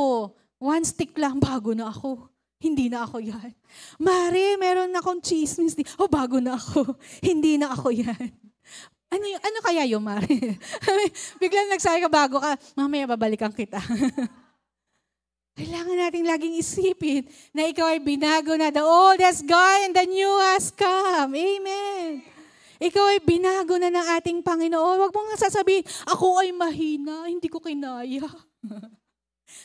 one stick lang, bago na ako. Hindi na ako yan. Mare, meron akong chismis. Bago na ako. Hindi na ako yan. Ano kaya yun, Mare? Biglang nagsabi ka, bago ka, mamaya babalikan kita. Kailangan nating laging isipin na ikaw ay binago na. The old has gone and the new has come. Amen. Ikaw ay binago na ng ating Panginoon. Huwag mo nga sasabihin, ako ay mahina, hindi ko kinaya.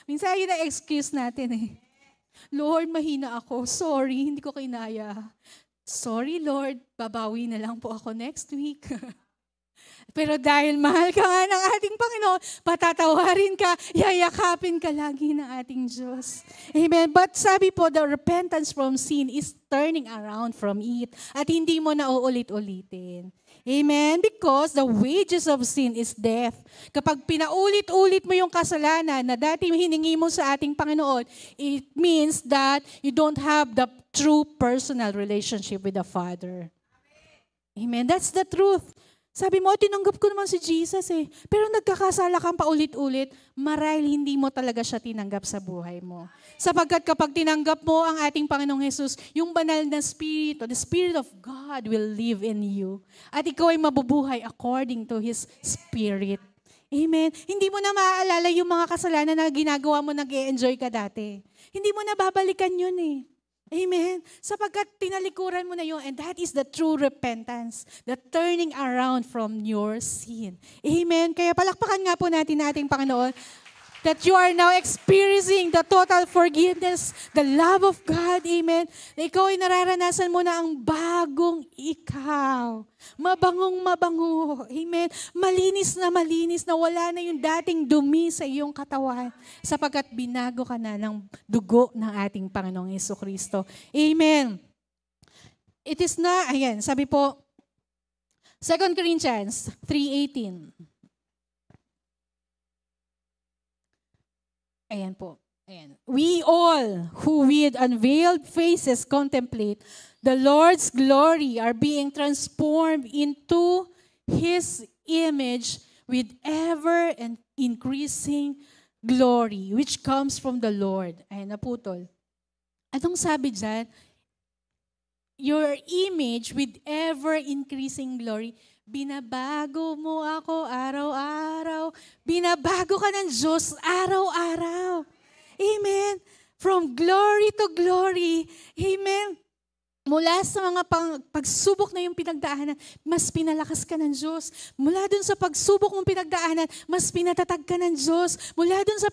Minsan yun ang excuse natin eh. Lord, mahina ako. Sorry, hindi ko kinaya. Sorry, Lord, babawi na lang po ako next week. Pero dahil mahal ka nga ng ating Panginoon, patatawarin ka, yayakapin ka lagi ng ating Diyos. Amen. But sabi po, the repentance from sin is turning around from it. At hindi mo na uulit-ulitin. Amen. Because the wages of sin is death. Kapag pinaulit-ulit mo yung kasalanan na dati hiningi mo sa ating Panginoon, it means that you don't have the true personal relationship with the Father. Amen. That's the truth. Sabi mo, tinanggap ko naman si Jesus eh. Pero nagkakasala kang paulit-ulit, marahil hindi mo talaga siya tinanggap sa buhay mo. Sapagkat kapag tinanggap mo ang ating Panginoong Jesus, yung banal na Espiritu, the Spirit of God will live in you. At ikaw ay mabubuhay according to His Spirit. Amen. Hindi mo na maaalala yung mga kasalanan na ginagawa mo, nag-e-enjoy ka dati. Hindi mo na babalikan yun eh. Amen. Sapagkat tinalikuran mo na yun, and that is the true repentance, the turning around from your sin. Amen. Kaya palakpakan nga po natin ating Panginoon. that you are now experiencing the total forgiveness, the love of God. Amen. Na ikaw ay nararanasan mo na ang bagong ikaw. Mabangong mabango. Amen. Malinis na wala na yung dating dumi sa iyong katawan sapagkat binago ka na ng dugo ng ating Panginoong Jesucristo. Amen. It is na, ayan, sabi po, 2 Corinthians 3:18. Ayan po. Ayan. We all who with unveiled faces contemplate the Lord's glory are being transformed into His image with ever and increasing glory which comes from the Lord. Ayan, naputol. Anong sabi dyan? Your image with ever-increasing glory. Binabago mo ako araw-araw. Binabago ka ng Diyos araw-araw. Amen. From glory to glory. Amen. Mula sa mga pagsubok na yung pinagdaanan, mas pinalakas ka ng Diyos. Mula dun sa pagsubok mong pinagdaanan, mas pinatatag ka ng Diyos. Mula dun sa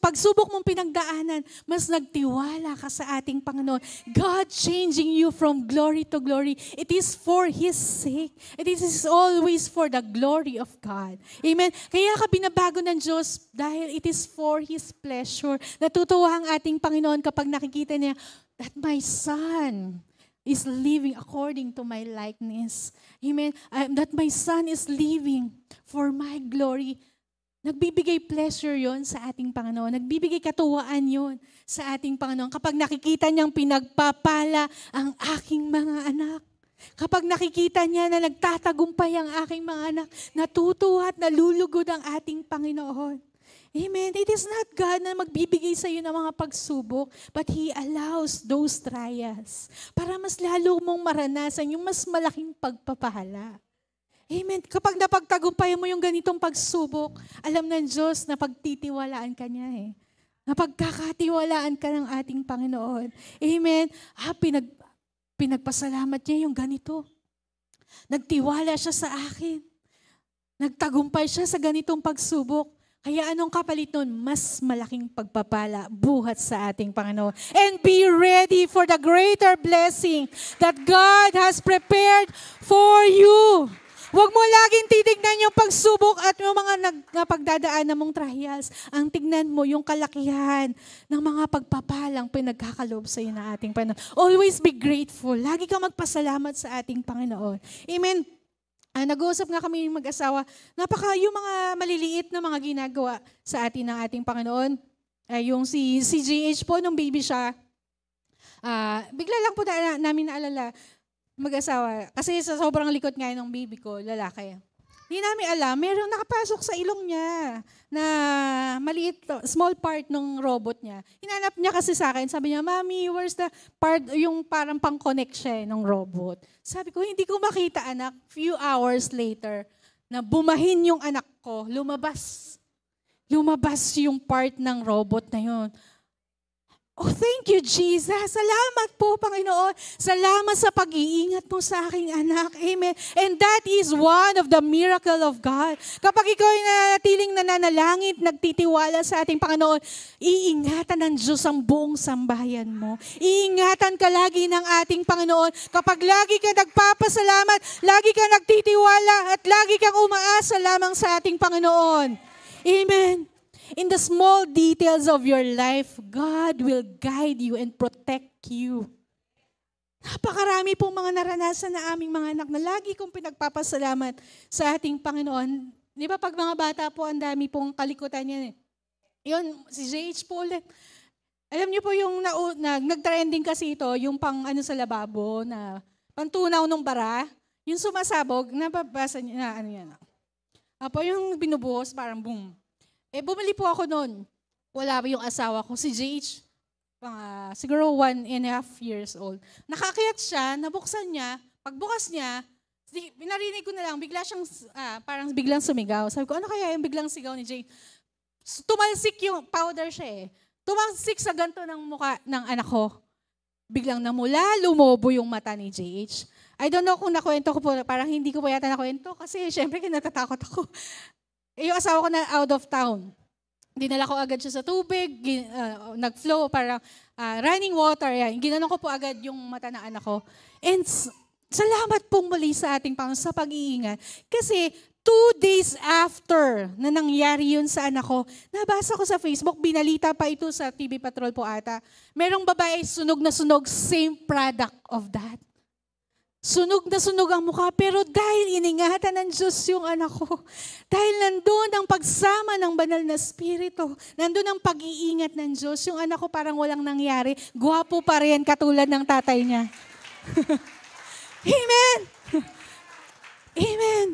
pagsubok mong pinagdaanan, mas nagtiwala ka sa ating Panginoon. God changing you from glory to glory. It is for His sake. It is always for the glory of God. Amen. Kaya ka binabago ng Diyos dahil it is for His pleasure. Natutuwa ang ating Panginoon kapag nakikita niya that my son is living according to my likeness. Amen. That my son is living for my glory. Nagbibigay pleasure yon sa ating Panginoon. Nagbibigay katuwaan yon sa ating Panginoon. Kapag nakikita niyang pinagpapala ang aking mga anak. Kapag nakikita niya na nagtatagumpay ang aking mga anak, natutuwa at nalulugod ang ating Panginoon. Amen. It is not God na magbibigay sa iyo ng mga pagsubok, but He allows those trials para mas lalo mong maranasan yung mas malaking pagpapala. Amen. Kapag napagtagumpayan mo yung ganitong pagsubok, alam ng Diyos na pagtitiwalaan ka niya eh. Napagkakatiwalaan ka ng ating Panginoon. Amen. Pinagpasalamat niya yung ganito. Nagtiwala siya sa akin. Nagtagumpay siya sa ganitong pagsubok. Kaya anong kapalit nun? Mas malaking pagpapala, buhat sa ating Panginoon. And be ready for the greater blessing that God has prepared for you. Huwag mo laging titignan yung pagsubok at yung mga napagdadaanan mong trials. Ang tignan mo yung kalakihan ng mga pagpapalang pinagkakaloob sa iyo ng ating Panginoon. Always be grateful. Lagi kang magpasalamat sa ating Panginoon. Amen. Nag-uusap nga kami ng mag-asawa, yung mga maliliit na mga ginagawa sa atin ng ating Panginoon. Yung si CGH po, nung baby siya, bigla lang po namin naalala, mag-asawa, kasi sa sobrang likot nga ng baby ko, lalaki. Hindi namin alam, merong nakapasok sa ilong niya na maliit, small part ng robot niya. Hinanap niya kasi sa akin, sabi niya, Mami, where's the part, yung parang pang-connect siya ng robot. Sabi ko, hindi ko makita anak. Few hours later, na bumahin yung anak ko, lumabas. Lumabas yung part ng robot na yun. Oh, thank you, Jesus. Salamat po, Panginoon. Salamat sa pag-iingat mo sa aking anak. Amen. And that is one of the miracle of God. Kapag ikaw ay nanatiling nananalangin, nagtitiwala sa ating Panginoon, iingatan ng Diyos ang buong sambahayan mo. Iingatan ka lagi ng ating Panginoon. Kapag lagi ka nagpapasalamat, lagi ka nagtitiwala, at lagi kang umaasa lamang sa ating Panginoon. Amen. In the small details of your life, God will guide you and protect you. Napakarami pong mga naranasan na aming mga anak na lagi kong pinagpapasalamat sa ating Panginoon. Di ba pag mga bata po, ang dami pong kalikutan niya. Yun, si JH po ulit. Alam niyo po yung nag-trending kasi ito, yung pang sa lababo, na pantunaw ng bara, yung sumasabog, nababasa niya na yan. Apo yung binubuhos, parang boom. Bumili po ako noon. Wala pa yung asawa ko, si JH. Siguro 1.5 years old. Nakaakyat siya, nabuksan niya. Pagbukas niya, pinarinig ko na lang, bigla siyang, parang biglang sumigaw. Sabi ko, ano kaya yung biglang sigaw ni JH? Tumalsik yung powder siya eh. Tumalsik sa ganto ng mukha ng anak ko. Biglang namula, lumobo yung mata ni JH. I don't know kung nakwento ko po, parang hindi ko po yata nakwento kasi syempre natatakot ako. Yung asawa ko na out of town. dinala ko agad siya sa tubig, nag-flow, parang running water. Yan. Ginanon ko po agad yung mata ng anak ko. And salamat pong muli sa ating Panginoon sa pag-iingat. Kasi 2 days after na nangyari yun sa anak ko, nabasa ko sa Facebook, binalita pa ito sa TV Patrol po ata. Merong babae, sunog na sunog, same product of that. Sunog na sunog ang mukha, pero dahil iningatan ng Diyos yung anak ko, dahil nandun ang pagsama ng banal na spirito, nandun ang pag-iingat ng Diyos, yung anak ko parang walang nangyari, gwapo pa rin katulad ng tatay niya. Amen! Amen!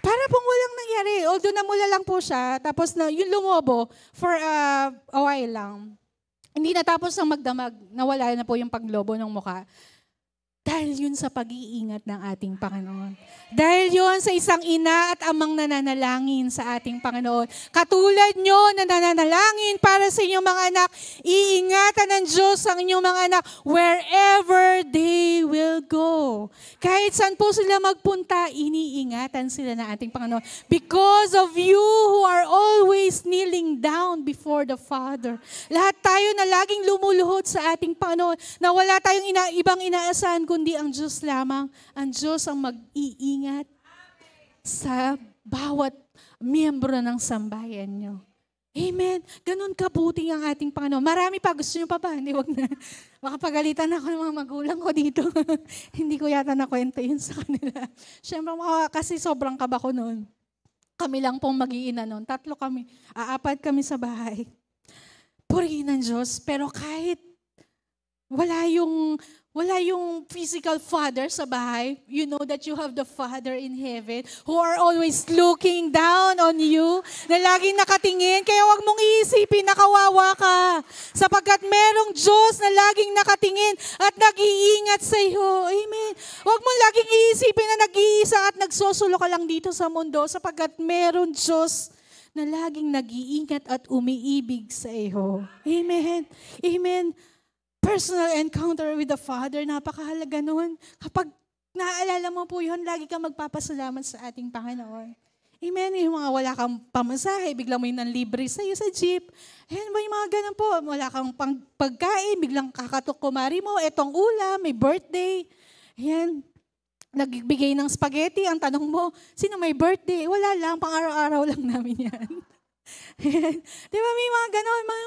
Para pong walang nangyari. Although namula lang po siya, tapos na, yung lumobo for a while lang. Hindi natapos ang magdamag, nawala na po yung paglobo ng mukha. Dahil yun sa pag-iingat ng ating Panginoon. Dahil yun sa isang ina at amang nananalangin sa ating Panginoon. Katulad nyo na nananalangin para sa inyong mga anak, iingatan ng Diyos ang inyong mga anak wherever they will go. Kahit saan po sila magpunta, iniingatan sila ng ating Panginoon. Because of you who are always kneeling down before the Father. Lahat tayo na laging lumuluhod sa ating Panginoon, na wala tayong ibang inaasahan kundi ang Diyos lamang. Ang Diyos ang mag-iingat sa bawat miyembro ng sambayan nyo. Amen. Ganun kabuti ang ating Panginoon. Marami pa. Gusto nyo pa ba? Hindi, wag na. Makapagalitan ako ng mga magulang ko dito. Hindi ko yata nakwento yun sa kanila. Siyempre, kasi sobrang kaba ko noon. Kami lang pong mag-iina noon. 3 kami. 4 kami sa bahay. Purihin ng Diyos. Pero kahit wala yung physical father sa bahay, you know that you have the Father in heaven who are always looking down on you, na laging nakatingin. Kaya wag mong iisipin na kawawa ka, sapagkat merong Diyos na laging nakatingin at nag-iingat sa iyo. Amen. Wag mong laging iisipin na nag-iisa at nagsusulo ka lang dito sa mundo, sapagkat merong Diyos na laging nag-iingat at umiibig sa iyo. Amen. Amen. Personal encounter with the Father, napakahalaga nun. Kapag naaalala mo po yun, lagi kang magpapasalamat sa ating Panginoon. Amen. Yung mga wala kang pamasahe, biglang may nanlibre sa iyo sa jeep. Ayan ba yung mga ganun po? Wala kang pagkain, biglang kakatok kumari mo, etong ulam, may birthday. Ayan. Nagbigay ng spaghetti, ang tanong mo, sino may birthday? Wala lang, pang-araw-araw lang namin yan. Di ba may mga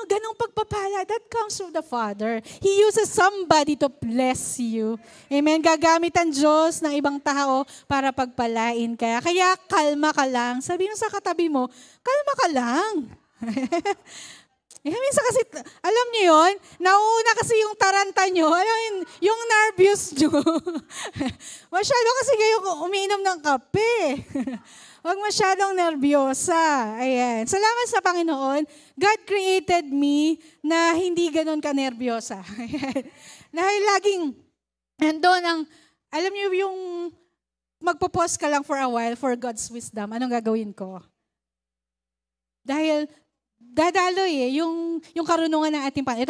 ganong pagpapala that comes from the Father. He uses somebody to bless you. Amen. Gagamit ang Diyos ng ibang tao para pagpalain ka. Kaya kalma ka lang. Sabi mo sa katabi mo, kalma ka lang. Minsan kasi, alam niyo yun, nauna kasi yung taranta nyo, yung nervous nyo. Masyado kasi kayo umiinom ng kape. Huwag masyadong nervyosa. Ayan. Salamat sa Panginoon. God created me na hindi ganun ka-nervyosa. Dahil laging, andun ang, alam niyo yung magpo-pause ka lang for a while for God's wisdom. Anong gagawin ko? Dahil, dadaloy yung karunungan ng ating Panginoon.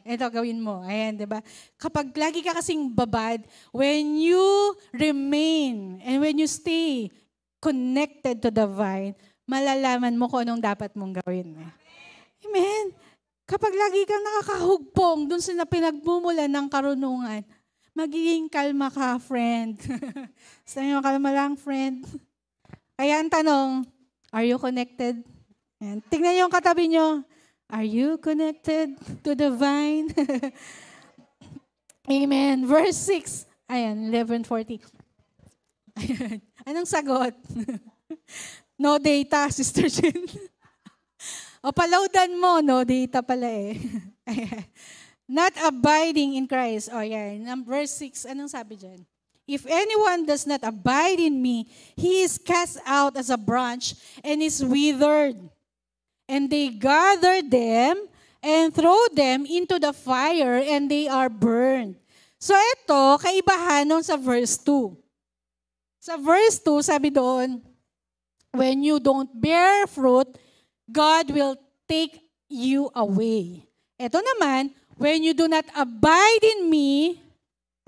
Ito gawin mo. Ayan, di ba? Kapag lagi ka kasing babad, when you remain and when you stay connected to the vine, malalaman mo kung anong dapat mong gawin. Amen. Kapag lagi kang nakakahugpong dun sa pinagmumulan ng karunungan, magiging kalma ka, friend. Sabi mo, kalma lang, friend. Kaya ang tanong, are you connected? And tingnan yung katabi nyo, are you connected to the vine? Amen. Verse 6. Ayan, 11:40. Ayan. Anong sagot? No data, Sister Jen. O palawdan mo, no data pala eh. Not abiding in Christ. O yan, verse 6, anong sabi dyan? If anyone does not abide in me, he is cast out as a branch and is withered. And they gather them and throw them into the fire and they are burned. So ito, kaibahan nun sa verse 2. Sa verse 2, sabi doon, when you don't bear fruit, God will take you away. Ito naman, when you do not abide in me,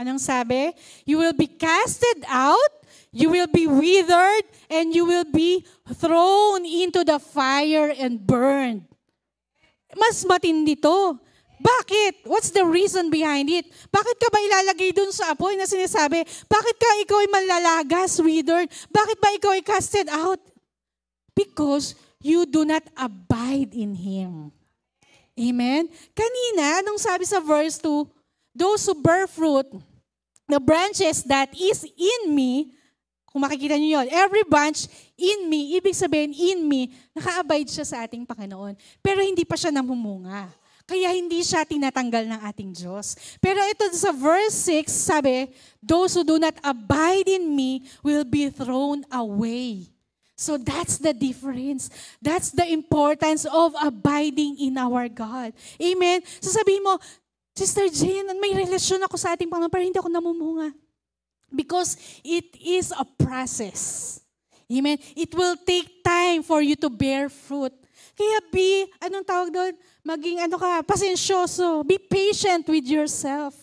anong sabi? You will be casted out, you will be withered, and you will be thrown into the fire and burned. Mas matindi to. Bakit? What's the reason behind it? Bakit ka ba ilalagay dun sa apoy na sinasabi? Bakit ka ikaw ay malalagas, withered? Bakit ba ikaw ay casted out? Because you do not abide in Him. Amen? Kanina, anong sabi sa verse 2? Those who bear fruit, the branches that is in me, kung makikita niyo yun, every branch in me, ibig sabihin in me, naka-abide siya sa ating Panginoon. Pero hindi pa siya namumunga. Kaya hindi siya tinatanggal ng ating Diyos. Pero ito sa verse 6, sabi, those who do not abide in me will be thrown away. So that's the difference. That's the importance of abiding in our God. Amen? So sabihin mo, Sister Jane, may relasyon ako sa ating Panginoon pero hindi ako namumunga. Because it is a process. Amen? It will take time for you to bear fruit. Kaya anong tawag doon? Maging pasensyoso. Be patient with yourself.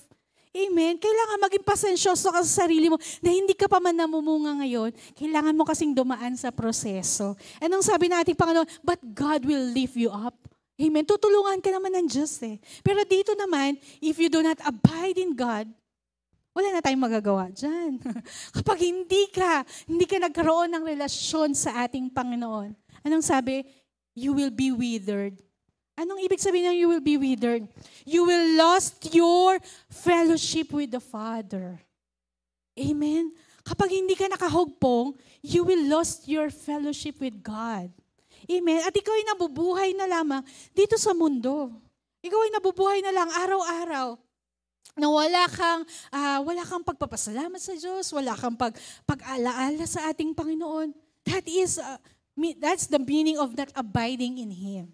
Amen? Kailangan maging pasensyoso ka sa sarili mo na hindi ka pa man namumunga ngayon. Kailangan mo kasing dumaan sa proseso. Anong sabi ng ating Panginoon? But God will lift you up. Amen? Tutulungan ka naman ng Diyos eh. Pero dito naman, if you do not abide in God, wala na tayong magagawa dyan. Kapag hindi ka nagkaroon ng relasyon sa ating Panginoon, anong sabi? You will be withered. Anong ibig sabihin ng you will be withered? You will lost your fellowship with the Father. Amen? Kapag hindi ka nakahugpong, you will lost your fellowship with God. Amen? At ikaw ay nabubuhay na lamang dito sa mundo. Ikaw ay nabubuhay na lang araw-araw. Na wala kang pagpapasalamat sa Diyos, wala kang pag-alaala sa ating Panginoon. That's the meaning of not abiding in Him.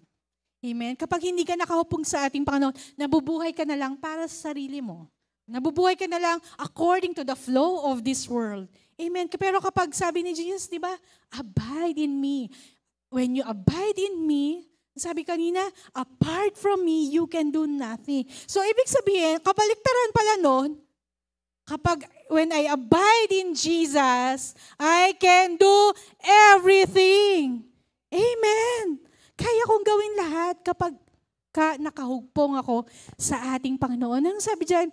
Amen? Kapag hindi ka nakahupong sa ating Panginoon, nabubuhay ka na lang para sa sarili mo. Nabubuhay ka na lang according to the flow of this world. Amen? Pero kapag sabi ni Jesus, di ba, abide in me. When you abide in me, sabi kanina, apart from me, you can do nothing. So, ibig sabihin, kabaliktaran pala nun, when I abide in Jesus, I can do everything. Amen. Kaya kong gawin lahat kapag nakahugpong ako sa ating Panginoon. Anong sabi dyan?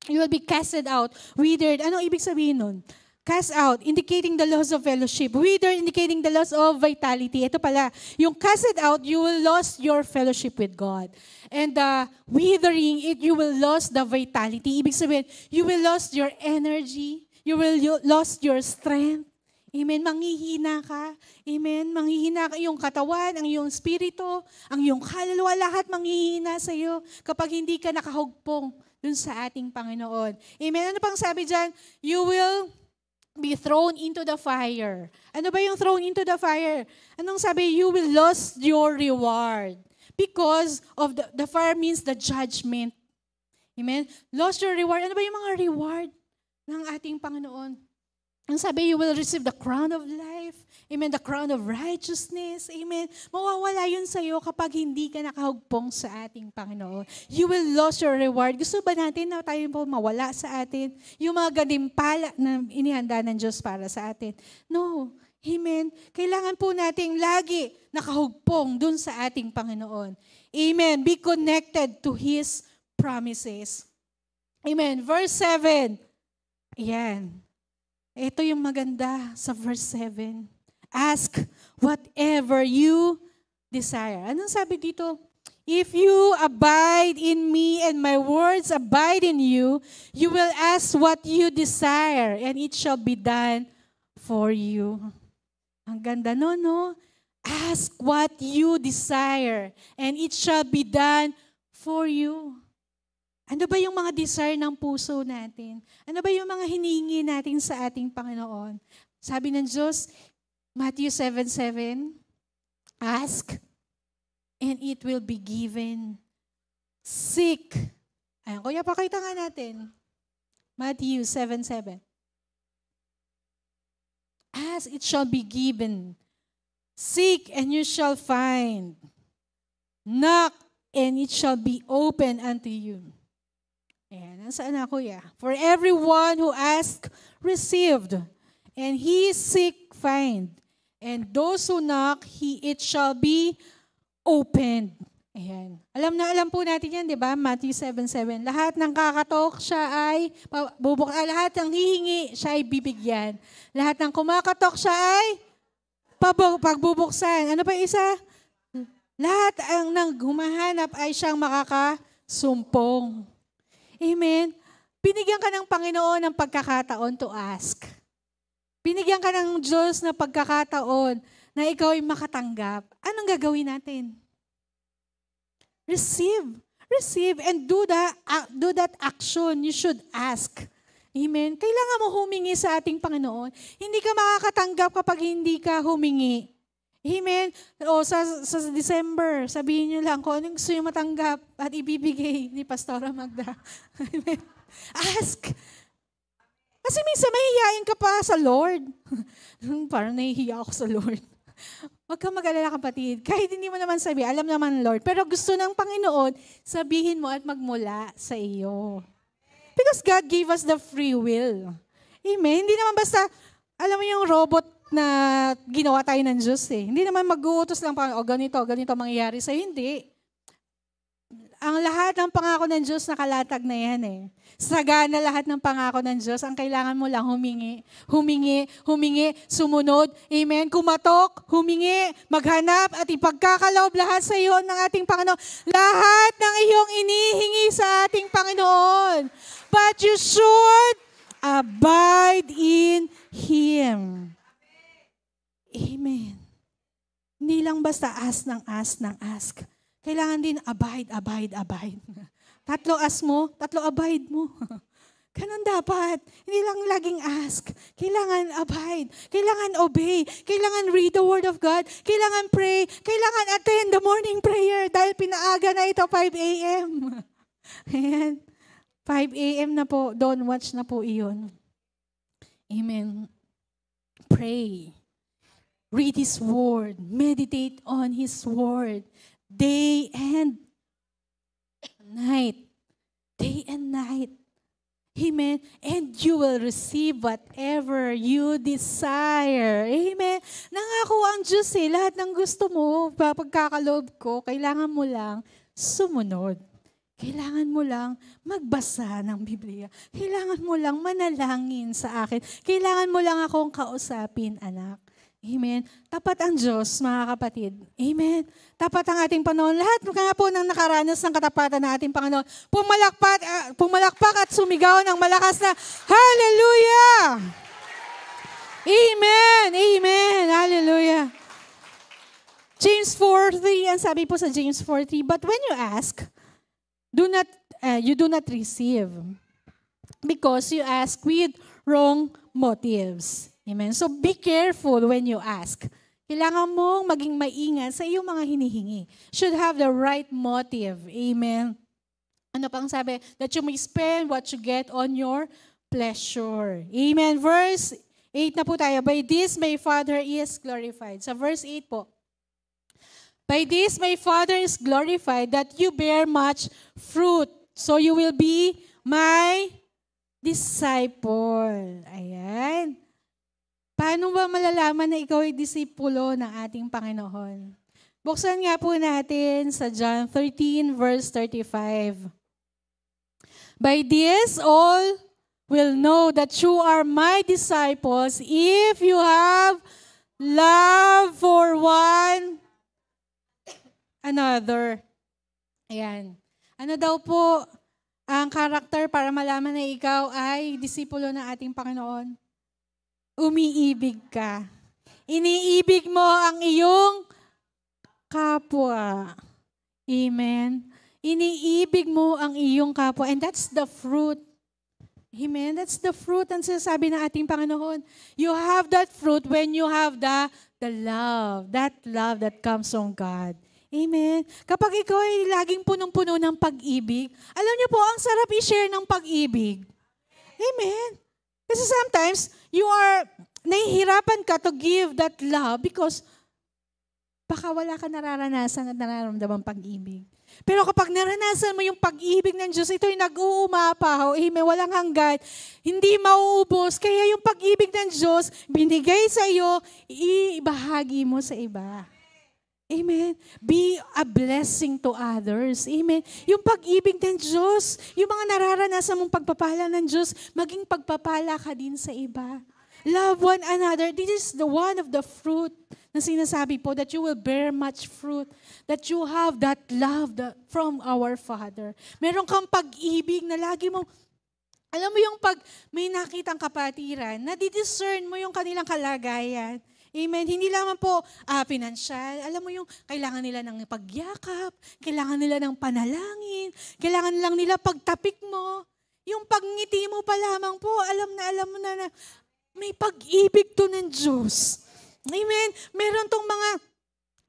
You will be casted out, withered. Anong ibig sabihin nun? Cast out, indicating the loss of fellowship. Withered, indicating the loss of vitality. Ito pala, yung casted out, you will lose your fellowship with God. And withering, you will lose the vitality. Ibig sabihin, you will lose your energy. You will lose your strength. Amen. Manghihina ka. Amen. Manghihina ka iyong katawan, ang iyong spirito, ang iyong kaluluwa, lahat manghihina sa iyo kapag hindi ka nakahugpong dun sa ating Panginoon. Amen. Ano pang sabi dyan? You will be thrown into the fire. Ano ba yung thrown into the fire? Anong sabi? You will lose your reward. Because of the fire means the judgment. Amen? Lost your reward. Ano ba yung mga reward ng ating Panginoon? Ang sabi, you will receive the crown of life. Amen. The crown of righteousness. Amen. Mawawala yun sa iyo kapag hindi ka nakahugpong sa ating Panginoon. You will lose your reward. Gusto ba natin na tayo po mawala sa atin? Yung mga gantimpala na inihanda ng Diyos para sa atin? No. Amen. Kailangan po nating lagi nakahugpong dun sa ating Panginoon. Amen. Be connected to His promises. Amen. Verse 7. Ayan. Ito yung maganda sa verse 7. Ask whatever you desire. Anong sabi dito? If you abide in me and my words abide in you, you will ask what you desire and it shall be done for you. Ang ganda no? Ask what you desire and it shall be done for you. Ano ba yung mga desire ng puso natin? Ano ba yung mga hinihingi natin sa ating Panginoon? Sabi ng Diyos, Matthew 7:7, ask and it will be given. Seek. Ayan, kuya, pakita nga natin. Matthew 7:7. Ask, it shall be given. Seek and you shall find. Knock and it shall be open unto you. Ayan, nasaan na kuya? For everyone who asks, received. And he seek, find. And those who knock, it shall be opened. Ayan. Alam na alam po natin yan, di ba? Matthew 7:7. Lahat ng kakatok siya ay lahat ng hihingi siya ay bibigyan. Lahat ng kumakatok siya ay pagbubuksan. Ano pa yung isa? Lahat ang nang humahanap ay siyang makakasumpong. Amen. Binigyan ka ng Panginoon ng pagkakataon to ask. Binigyan ka ng Diyos na pagkakataon na ikaw ay makatanggap. Anong gagawin natin? Receive. Receive and do that action. You should ask. Amen. Kailangan mo humingi sa ating Panginoon. Hindi ka makakatanggap kapag hindi ka humingi. Amen. O sa December, sabihin niyo lang kung anong gusto niyo matanggap at ibibigay ni Pastora Magda. Amen. Ask. Kasi minsan mahihiyain ka pa sa Lord. Parang nahihiya ako sa Lord. Huwag kang mag-alala, kapatid. Kahit hindi mo naman sabi, alam naman Lord. Pero gusto ng Panginoon, sabihin mo at magmula sa iyo. Because God gave us the free will. Amen. Hindi naman basta, alam mo yung robot na ginawa tayo ng Diyos eh. Hindi naman mag-uutos lang pa, ganito mangyayari sa'yo. Hindi. Ang lahat ng pangako ng Diyos nakalatag na yan eh. Sagana lahat ng pangako ng Diyos. Ang kailangan mo lang humingi, sumunod. Amen. Kumatok, humingi, maghanap at ipagkakaloob lahat sa iyo ng ating Panginoon. Lahat ng iyong inihingi sa ating Panginoon. But you should abide in Him. Amen. Hindi lang basta ask. Kailangan din abide. Tatlo ask mo, tatlo abide mo. Ganun dapat. Hindi lang laging ask. Kailangan abide. Kailangan obey. Kailangan read the Word of God. Kailangan pray. Kailangan attend the morning prayer dahil pinaaga na ito 5 a.m. Ayan. 5 a.m. na po. Don't watch na po iyon. Amen. Pray. Read His Word. Meditate on His Word. Day and night. Day and night. Amen. And you will receive whatever you desire. Amen. Nangako ang Diyos eh. Lahat ng gusto mo, pagkakaloob ko, kailangan mo lang sumunod. Kailangan mo lang magbasa ng Biblia. Kailangan mo lang manalangin sa akin. Kailangan mo lang akong kausapin, anak. Amen. Tapat ang Diyos, mga kapatid. Amen. Tapat ang ating Panginoon. Lahat nga po ng nakaranas ng katapatan ng ating Panginoon, pumalakpak at sumigaw ng malakas na, Hallelujah! Amen! Amen! Hallelujah! James 4:3, ang sabi po sa James 4:3, but when you ask, you do not receive because you ask with wrong motives. Amen. So be careful when you ask. Kailangan mong maging maingat sa iyong mga hinihingi. Should have the right motive. Amen. Ano pang sabi? That you may spend what you get on your pleasure. Amen. Verse 8 na po tayo. By this my Father is glorified. Sa verse 8 po. By this my Father is glorified that you bear much fruit. So you will be my disciple. Ayan. Paano ba malalaman na ikaw ay disipulo ng ating Panginoon? Buksan nga po natin sa John 13 verse 35. By this all will know that you are my disciples if you have love for one another. Ayan. Ano daw po ang karakter para malaman na ikaw ay disipulo ng ating Panginoon? Umiibig ka. Iniibig mo ang iyong kapwa. Amen. Iniibig mo ang iyong kapwa. And that's the fruit. Amen. That's the fruit ang sinasabi ng ating Panginoon. You have that fruit when you have the love. That love that comes from God. Amen. Kapag ikaw ay laging punong-puno ng pag-ibig, alam niyo po, ang sarap i-share ng pag-ibig. Amen. Kasi sometimes, nahihirapan ka to give that love because baka wala ka nararanasan at nararamdamang pag-ibig. Pero kapag naranasan mo yung pag-ibig ng Diyos, ito'y nag-uumapaw, amen, walang hanggan, hindi mauubos. Kaya yung pag-ibig ng Diyos, binigay sa iyo, ibahagi mo sa iba. Amen. Be a blessing to others. Amen. Yung pag-ibig ng Diyos, yung mga nararanasan mong pagpapala ng Diyos, maging pagpapala ka din sa iba. Love one another. This is the one of the fruit na sinasabi po that you will bear much fruit. That you have that love from our Father. Meron kang pag-ibig na lagi mong, alam mo yung pag may nakitang kapatiran, nadidiscern mo yung kanilang kalagayan. Amen. Hindi lamang po pinansyal. Alam mo yung kailangan nila ng pagyakap, kailangan nila ng panalangin, kailangan lang nila pagtapik mo. Yung pagngiti mo pa lamang po, alam mo na may pag-ibig to ng Diyos. Amen. Meron tong mga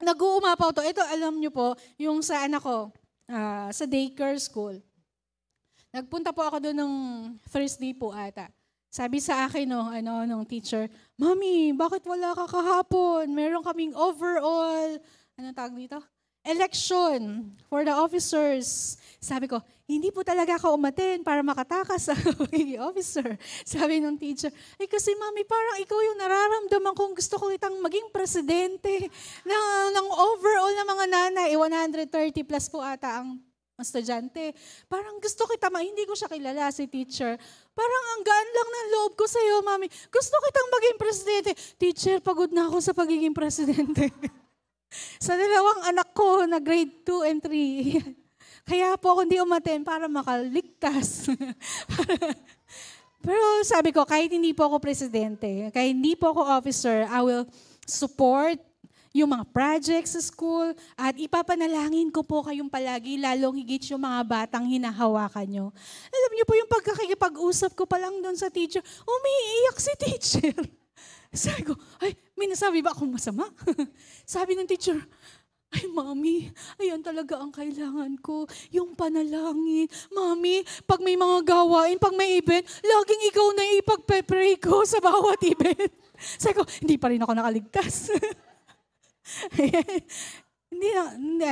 nag-uumapaw to. Ito, alam nyo po, yung sa anak ko, sa daycare school. Nagpunta po ako doon ng Thursday po ata. Sabi sa akin nung teacher, Mami, bakit wala ka kahapon? Meron kaming overall, tawag dito? Election for the officers. Sabi ko, hindi po talaga ako umaten para makatakas sa pagiging officer. Sabi ng teacher, kasi Mami, parang ikaw yung nararamdaman kong gusto ko itang maging presidente ng overall ng mga nanay. 130 plus po ata ang estudyante. Parang gusto kita, hindi ko siya kilala, si teacher. Parang ang gaan lang ng loob ko sa'yo, Mami. Gusto kitang maging presidente. Teacher, pagod na ako sa pagiging presidente. Sa dalawang anak ko na grade 2 and 3. Kaya po ako hindi umaten para makaligtas. Pero sabi ko, kahit hindi po ako presidente, kahit hindi po ako officer, I will support yung mga projects sa school, at ipapanalangin ko po kayong palagi, lalong higit yung mga batang hinahawakan nyo. Alam niyo po yung pagkakipag-usap ko pa lang doon sa teacher, umiiyak si teacher. Sabi ko, may nasabi ba akong masama? Sabi ng teacher, Mami, ayan talaga ang kailangan ko, yung panalangin. Mami, pag may mga gawain, pag may event, laging ikaw na ipagpe-pray ko sa bawat event. Sabi ko, hindi pa rin ako nakaligtas. Hindi,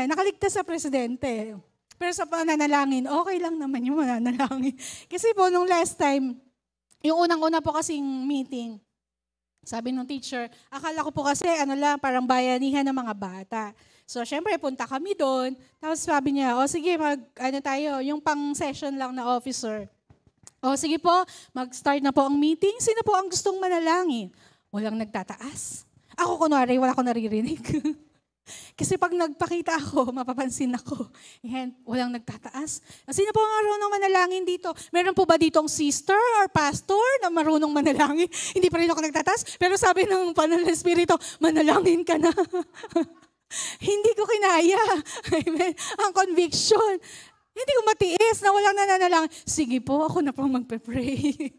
nakaligtas sa presidente. Pero sa pananalangin, okay lang naman yung mananalangin. Kasi po, nung last time, yung unang-una po kasing meeting, sabi ng teacher, akala ko po kasi parang bayanihan ng mga bata. So, syempre, punta kami doon. Tapos sabi niya, sige, tayo, yung pang-session lang na officer. Sige po, mag-start na po ang meeting. Sino po ang gustong manalangin? Walang nagtataas. Ako kunwari, wala akong naririnig. Kasi pag nagpakita ako, mapapansin ako. Yan, walang nagtataas. Sino po ang marunong manalangin dito? Meron po ba ditong sister or pastor na marunong manalangin? Hindi pa rin ako nagtataas. Pero sabi ng Panal ng Espiritu, manalangin ka na. Hindi ko kinaya. Amen. Ang conviction. Hindi ko matiis na walang nananalangin. Sige po, ako na po magpe-pray.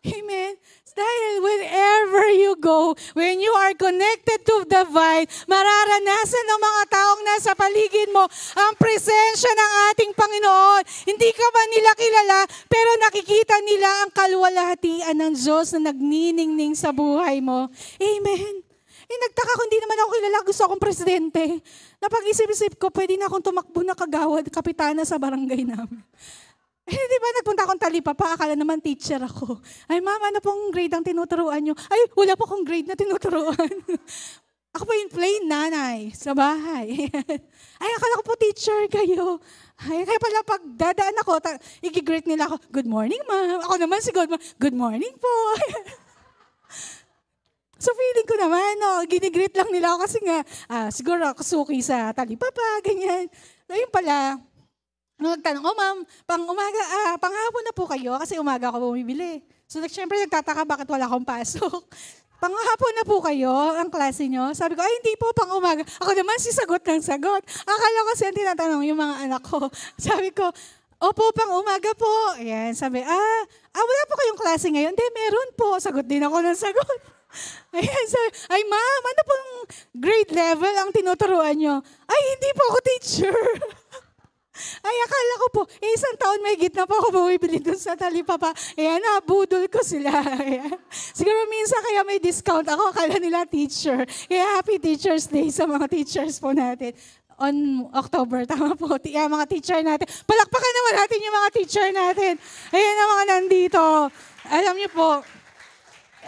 Amen. Dahil wherever you go, when you are connected to the vine, mararanasan ng mga taong nasa paligid mo ang presensya ng ating Panginoon. Hindi ka ba nila kilala, pero nakikita nila ang kaluwalhatian ng Diyos na nagniningning sa buhay mo. Amen. Nagtaka ko, hindi naman ako kilala, gusto akong presidente. Napag-isip-isip ko, pwede na akong tumakbo na kagawad, kapitana sa barangay namin. Di ba, nagpunta akong Talipapa, akala naman teacher ako. Ma'am, ano pong grade ang tinuturuan nyo? Wala po akong grade na tinuturuan. Ako po yung plain nanay sa bahay. Akala ko po teacher kayo. Kaya pala pag dadaan ako, i-greet nila ako, good morning, ma'am. Ako naman si good morning po. So feeling ko naman, ginigreet lang nila ako kasi nga, siguro ako suki sa Talipapa, ganyan. Ayun pala, nagtanong, ma'am, panghapon na po kayo kasi umaga ako bumibili. So syempre nagtataka bakit wala akong pasok. Panghapon na po kayo ang klase nyo. Sabi ko, hindi po, pang umaga. Ako naman si sagot ng sagot. Akala ko siya tinatanong yung mga anak ko. Sabi ko, opo, pang umaga po. Ayan, sabi, wala po kayong klase ngayon? Hindi, meron po. Sagot din ako ng sagot. Ayan, sabi, ma'am, ano pong grade level ang tinuturuan nyo? Hindi po ako teacher. Akala ko po, isang taon may gitna pa ako bumibili doon sa Talipapa. Ayan, nabudol ko sila. Ayan. Siguro minsan kaya may discount ako, akala nila teacher. Kaya happy Teacher's Day sa mga teachers po natin. On October, tama po, mga teacher natin. Palakpakan naman natin yung mga teacher natin. Ayan ang mga nandito. Alam niyo po,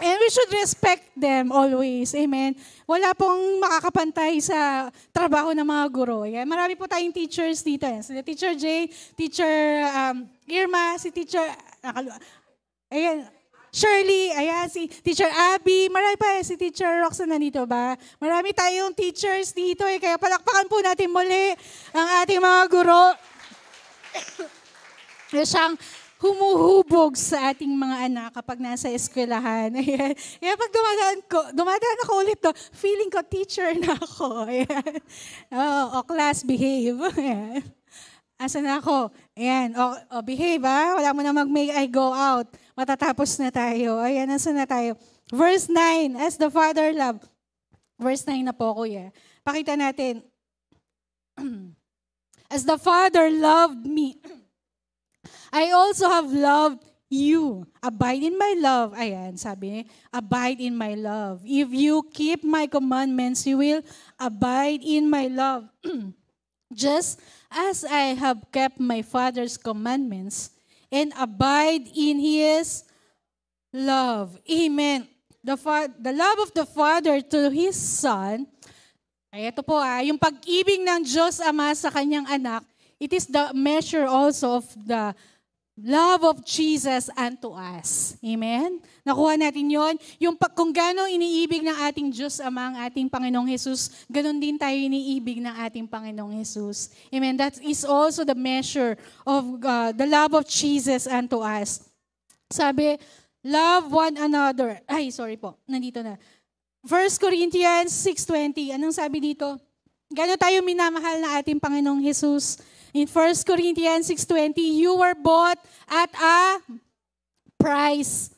And we should respect them always. Amen. Wala pong makakapantay sa trabaho ng mga guro. Ayan. Marami po tayong teachers dito. Ayan. Sila Teacher Jay, Teacher Irma, si Teacher ayan, Shirley, ayan, si Teacher Abby, marami pa si Teacher Roxanne nandito ba? Marami tayong teachers dito kaya palakpakan po natin muli ang ating mga guro. Siyang humuhubog sa ating mga anak kapag nasa eskwelahan. Ayan. Kaya pag dumadaan ako ulit to, feeling ko teacher na ako. Ayan. Class, behave. Ayan. Asan na ako? Ayan. Behave ha. Wala mo na mag-make I go out. Matatapos na tayo. Ayan, asan na tayo? Verse 9, as the Father loved. Verse 9 na po, kuya. Pakita natin. As the Father loved me, I also have loved you. Abide in my love. Ayan, sabi niya, abide in my love. If you keep my commandments, you will abide in my love. Just as I have kept my Father's commandments and abide in His love. Amen. The love of the Father to His Son, ay ito po yung pag-ibig ng Diyos Ama sa Kanyang anak, it is the measure also of the love of Jesus unto us. Amen? Nakuha natin yon. Yung kung gano'ng iniibig ng ating Diyos Ama ang ating Panginoong Jesus, gano'n din tayo iniibig ng ating Panginoong Jesus. Amen? That is also the measure of the love of Jesus unto us. Sabi, love one another. Ay, sorry po. Nandito na. 1 Corinthians 6:20. Anong sabi dito? Gano'n tayo minamahal na ating Panginoong Jesus? In 1 Corinthians 6:20, you were bought at a price.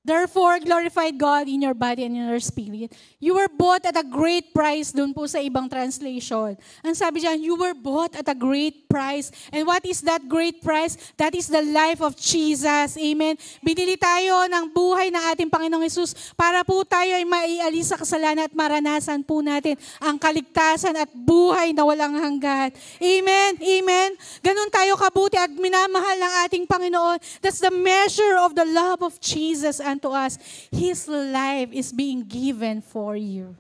Therefore, glorify God in your body and in your spirit. You were bought at a great price dun po sa ibang translation. Ang sabi diyan, you were bought at a great price. And what is that great price? That is the life of Jesus. Amen. Binili tayo ng buhay ng ating Panginoong Hesus para po tayo ay maialis sa kasalanan at maranasan po natin ang kaligtasan at buhay na walang hanggan. Amen. Amen. Ganun tayo kabuti at minamahal ng ating Panginoon. That's the measure of the love of Jesus unto us. His life is being given for you.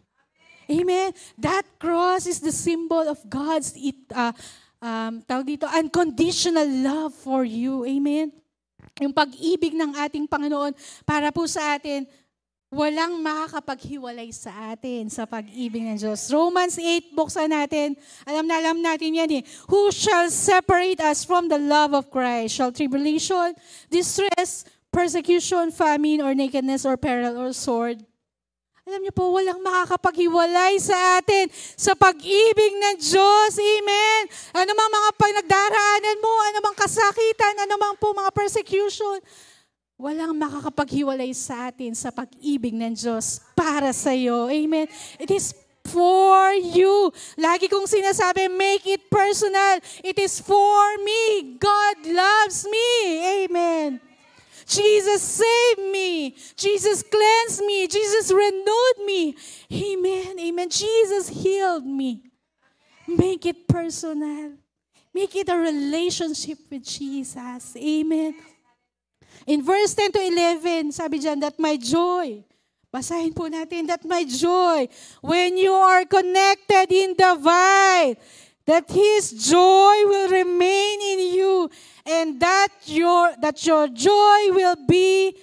Amen. That cross is the symbol of God's unconditional love for you. Amen. Yung pag-ibig ng ating Panginoon para po sa atin, walang makakapaghiwalay sa atin sa pag-ibig ng Diyos. Romans 8, buksan natin. Alam natin yan eh. Who shall separate us from the love of Christ? Shall tribulation, distress, persecution, famine, or nakedness, or peril, or sword? Alam niyo po, walang makakapaghiwalay sa atin sa pag-ibig ng Diyos. Amen. Ano mang mga pinagdaraanan mo, ano mang kasakitan, ano mang po mga persecution, walang makakapaghiwalay sa atin sa pag-ibig ng Diyos para sa iyo. Amen. It is for you. Lagi kong sinasabi, make it personal. It is for me. God loves me. Amen. Jesus saved me. Jesus cleansed me. Jesus renewed me. Amen. Amen. Jesus healed me. Make it personal. Make it a relationship with Jesus. Amen. In verse 10 to 11, sabi dyan, that my joy, basahin po natin, that my joy, when you are connected in the vine, that His joy will remain in you, and that your joy will be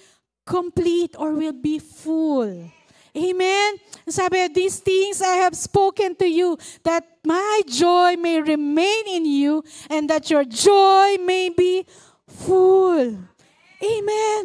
complete or will be full. Amen? Sabi, these things I have spoken to you, that my joy may remain in you, and that your joy may be full. Amen.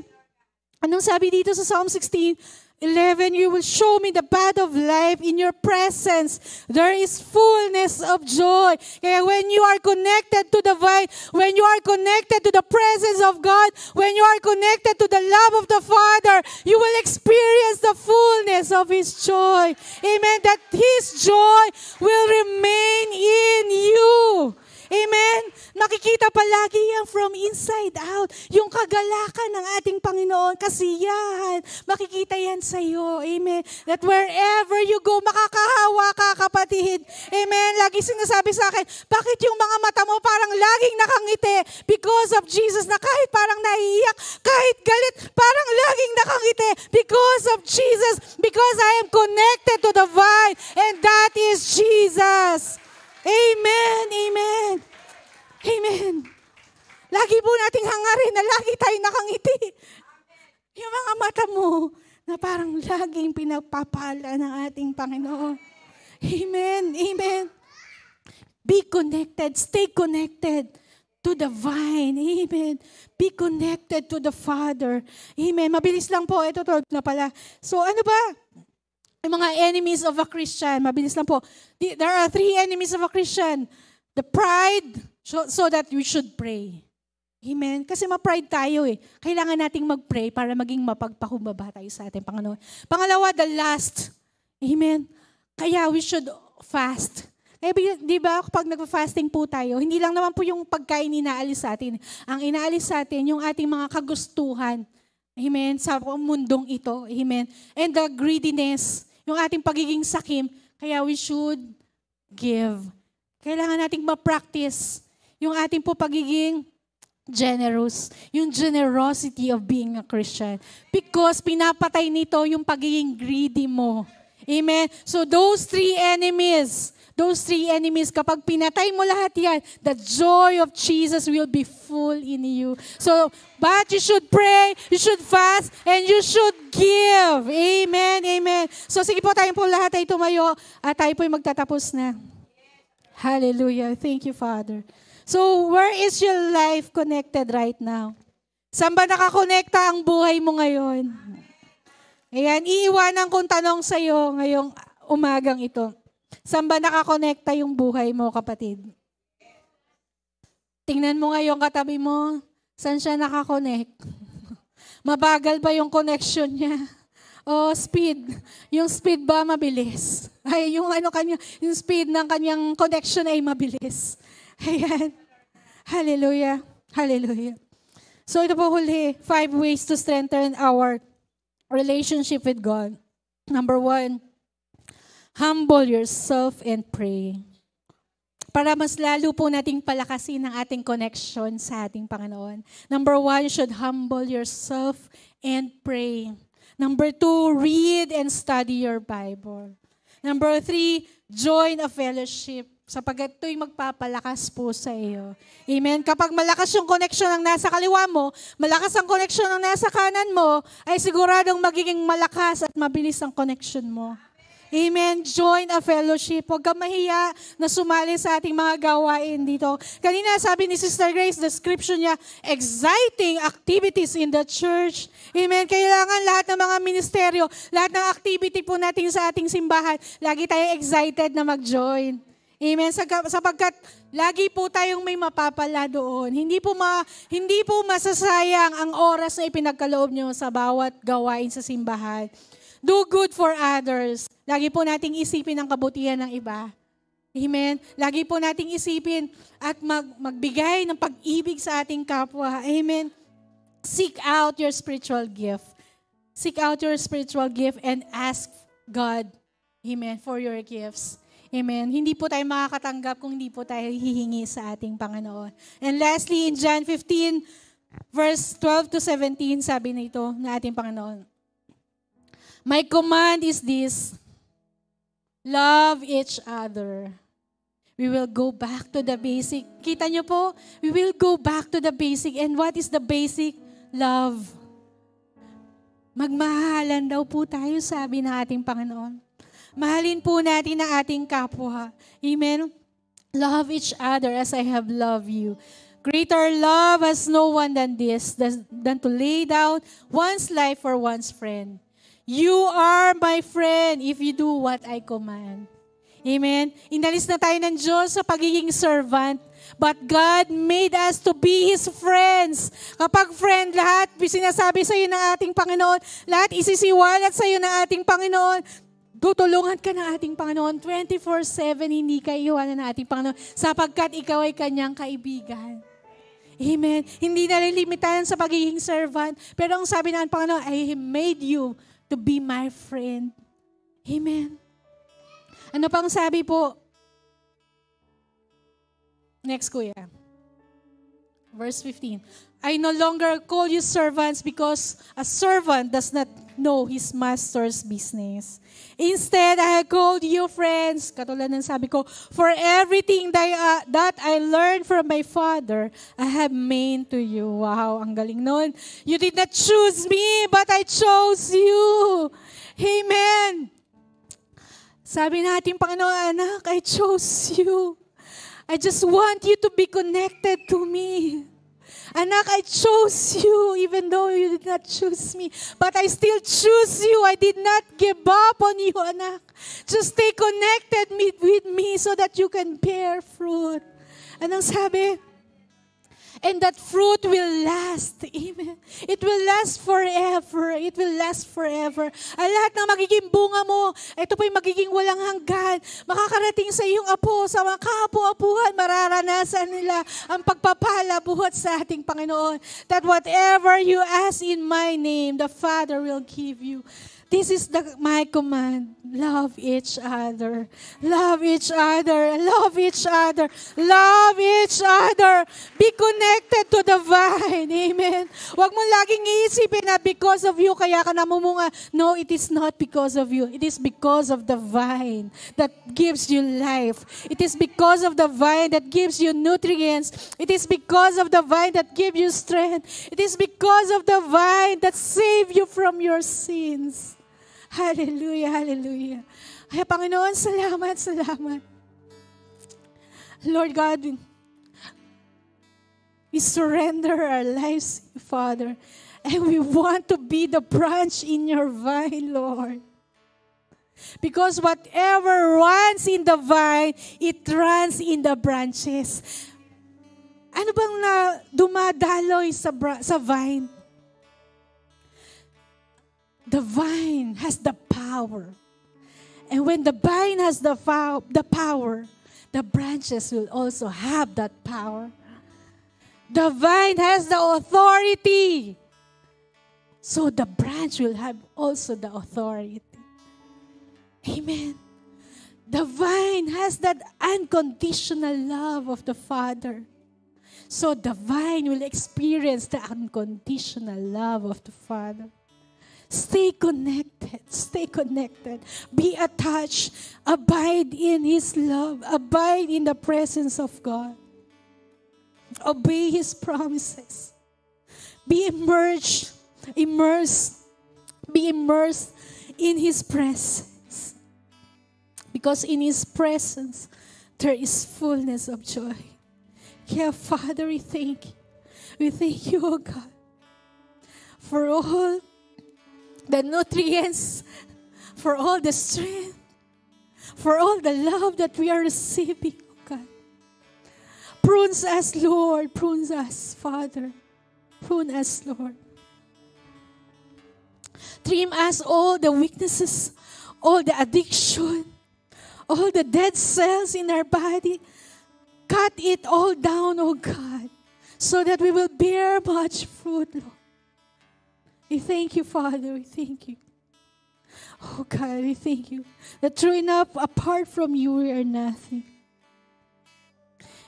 Anong sabi dito sa Psalm 16:11, you will show me the path of life. In your presence, there is fullness of joy. Kaya when you are connected to the vine, when you are connected to the presence of God, when you are connected to the love of the Father, you will experience the fullness of His joy. Amen. That His joy will remain in you. Amen? Makikita palagi yan from inside out. Yung kagalakan ng ating Panginoon, kasiyahan, makikita yan sa iyo. Amen? That wherever you go, makakahawa ka, kapatid. Amen? Lagi sinasabi sa akin, bakit yung mga mata mo parang laging nakangiti? Because of Jesus, na kahit parang naiiyak, kahit galit, parang laging nakangiti. Because of Jesus, because I am connected to the vine, and that is Jesus. Amen, amen, amen. Lagi po nating hangarin na lagi tayo nakangiti. Yung mga mata mo na parang laging pinagpapala ng ating Panginoon. Amen, amen. Be connected, stay connected to the vine. Amen. Be connected to the Father. Amen. Mabilis lang po. Ito, 12 na pala. So ano ba? Yung mga enemies of a Christian, mabilis lang po. There are 3 enemies of a Christian. The pride, so that we should pray. Amen? Kasi ma-pride tayo eh. Kailangan nating mag-pray para maging mapagpakumbaba tayo sa ating Panginoon. Pangalawa, the lust. Amen? Kaya we should fast. Kaya di ba, kapag nag-fasting po tayo, hindi lang naman po yung pagkain inaalis sa atin. Ang inaalis sa atin, yung ating mga kagustuhan. Amen? Sa mundong ito. Amen? And the greediness, yung ating pagiging sakim, kaya we should give. Kailangan nating ma-practice yung ating po pagiging generous, yung generosity of being a Christian. Because pinapatay nito yung pagiging greedy mo. Amen? So those 3 enemies, kapag pinatay mo lahat yan, the joy of Jesus will be full in you. So, but you should pray, you should fast, and you should give. Amen, amen. So, sige po tayo po lahat ay tumayo at tayo po ay magtatapos na. Hallelujah. Thank you, Father. So, where is your life connected right now? Saan ba nakakonekta ang buhay mo ngayon? Ayan, iiwanan kong tanong sa iyo ngayong umagang ito. Saan ba nakakonekta yung buhay mo, kapatid? Tingnan mo ngayon katabi mo, saan siya nakakonect? Mabagal ba yung connection niya? O speed? Yung speed ba mabilis? Ay, yung yung speed ng kanyang connection ay mabilis. Ayan. Hallelujah. Hallelujah. So ito po huli, 5 ways to strengthen our relationship with God. Number 1, humble yourself and pray. Para mas lalo po nating palakasin ang ating connection sa ating Panginoon. Number 1, you should humble yourself and pray. Number 2, read and study your Bible. Number 3, join a fellowship sapagkat ito'y magpapalakas po sa iyo. Amen? Kapag malakas yung connection ng nasa kaliwa mo, malakas ang connection ng nasa kanan mo, ay siguradong magiging malakas at mabilis ang connection mo. Amen. Join a fellowship. Huwag kang mahiya na sumali sa ating mga gawain dito. Kanina sabi ni Sister Grace, description niya, exciting activities in the church. Amen. Kailangan lahat ng mga ministeryo, lahat ng activity po natin sa ating simbahan, lagi tayo excited na mag-join. Amen. Sapagkat lagi po tayong may mapapala doon. Hindi po masasayang ang oras na ipinagkaloob nyo sa bawat gawain sa simbahan. Do good for others. Lagi po nating isipin ang kabutihan ng iba. Amen. Lagi po nating isipin at magbigay ng pag-ibig sa ating kapwa. Amen. Seek out your spiritual gift. Seek out your spiritual gift and ask God, amen, for your gifts. Amen. Hindi po tayo makakatanggap kung hindi po tayo hihingi sa ating Panginoon. And lastly, in John 15, verse 12 to 17, sabi nito na ating Panginoon, my command is this, love each other. We will go back to the basic. Kita nyo po? We will go back to the basic. And what is the basic? Love. Magmahalan daw po tayo, sabi ng ating Panginoon. Mahalin po natin ang ating kapwa. Amen? Love each other as I have loved you. Greater love has no one than this, than to lay down one's life for one's friend. You are my friend if you do what I command. Amen? Inalis na tayo ng Diyos sa pagiging servant. But God made us to be His friends. Kapag friend, lahat sinasabi sa iyo ng ating Panginoon, lahat isisiwalat sa iyo ng ating Panginoon. Tutulungan ka ng ating Panginoon 24/7, hindi ka iwanan ng ating Panginoon sapagkat ikaw ay kanyang kaibigan. Amen. Hindi nalilimitahan sa pagiging servant, pero ang sabi ng Panginoon, I made you to be my friend. Amen. Ano pang sabi po? Next, kuya. Verse 15. I no longer call you servants because a servant does not know his master's business. Instead, I have called you friends. Katulad ng sabi ko, for everything that I learned from my Father, I have made to you. Wow, ang galing nun. You did not choose me, but I chose you. Amen. Sabi natin, Panginoon, anak, I chose you. I just want you to be connected to me. Anak, I chose you even though you did not choose me. But I still choose you. I did not give up on you, anak. Just stay connected with me so that you can bear fruit. Anong sabi? And that fruit will last. Amen. It will last forever. It will last forever. Ang lahat ng magiging bunga mo, ito po'y magiging walang hanggan. Makakarating sa iyong apo, sa mga kaapo-apuhan, mararanasan nila ang pagpapala buhat sa ating Panginoon. That whatever you ask in my name, the Father will give you. This is my command. Love each other. Love each other. Love each other. Love each other. Be connected to the vine. Amen. Huwag mo laging iisipin na because of you kaya ka namumunga. No, it is not because of you. It is because of the vine that gives you life. It is because of the vine that gives you nutrients. It is because of the vine that gives you strength. It is because of the vine that saves you from your sins. Hallelujah, hallelujah. Ay, Panginoon, salamat, salamat. Lord God, we surrender our lives to you, Father. And we want to be the branch in your vine, Lord. Because whatever runs in the vine, it runs in the branches. Ano bang dumadaloy sa vine? The vine has the power. And when the vine has the power, the branches will also have that power. The vine has the authority. So the branch will have also the authority. Amen. The vine has that unconditional love of the Father. So the vine will experience the unconditional love of the Father. Stay connected. Stay connected. Be attached. Abide in His love. Abide in the presence of God. Obey His promises. Be immersed. Be immersed in His presence. Because in His presence, there is fullness of joy. Yeah, Father, we thank you. We thank you, oh God, for all the nutrients, for all the strength, for all the love that we are receiving, oh God. Prunes us, Lord. Prunes us, Father. Prune us, Lord. Trim us all the weaknesses, all the addiction, all the dead cells in our body. Cut it all down, oh God, so that we will bear much fruit, Lord. We thank you, Father. We thank you. Oh God, we thank you that true enough, apart from you, we are nothing.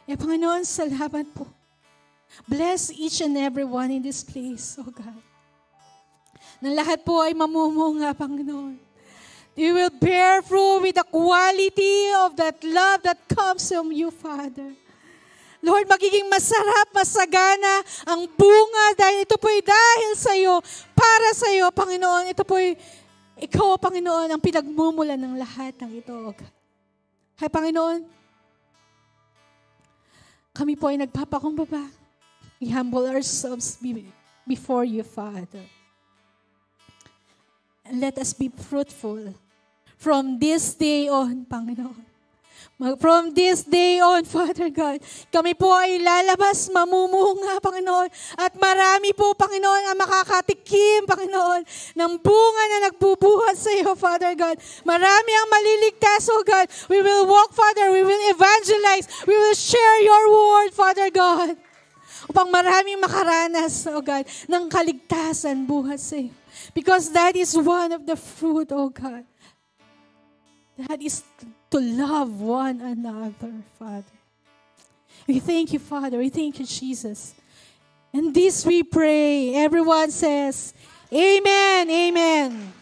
Panginoon, salamat po. Bless each and every one in this place, oh God. Na lahat po ay mamumunga, Panginoon. You will bear fruit with the quality of that love that comes from you, Father. Lord, magiging masarap, masagana ang bunga dahil ito po'y dahil sa iyo, para sa iyo, Panginoon. Ito po'y, ikaw, Panginoon, ang pinagmumulan ng lahat ng ito. Hay, Panginoon, kami po ay nagpapakumbaba. We humble ourselves before you, Father. And let us be fruitful from this day on, Panginoon. From this day on, Father God, kami po ay lalabas, mamumunga, Panginoon. At marami po, Panginoon, ang makakatikim, Panginoon, ng bunga na nagbubuhat sa iyo, Father God. Marami ang maliligtas, oh God. We will walk, Father. We will evangelize. We will share your word, Father God. Upang maraming makaranas, oh God, ng kaligtasan buhat sa iyo. Because that is one of the fruit, oh God. That is to love one another, Father. We thank you, Father. We thank you, Jesus. And this we pray. Everyone says, Amen, Amen.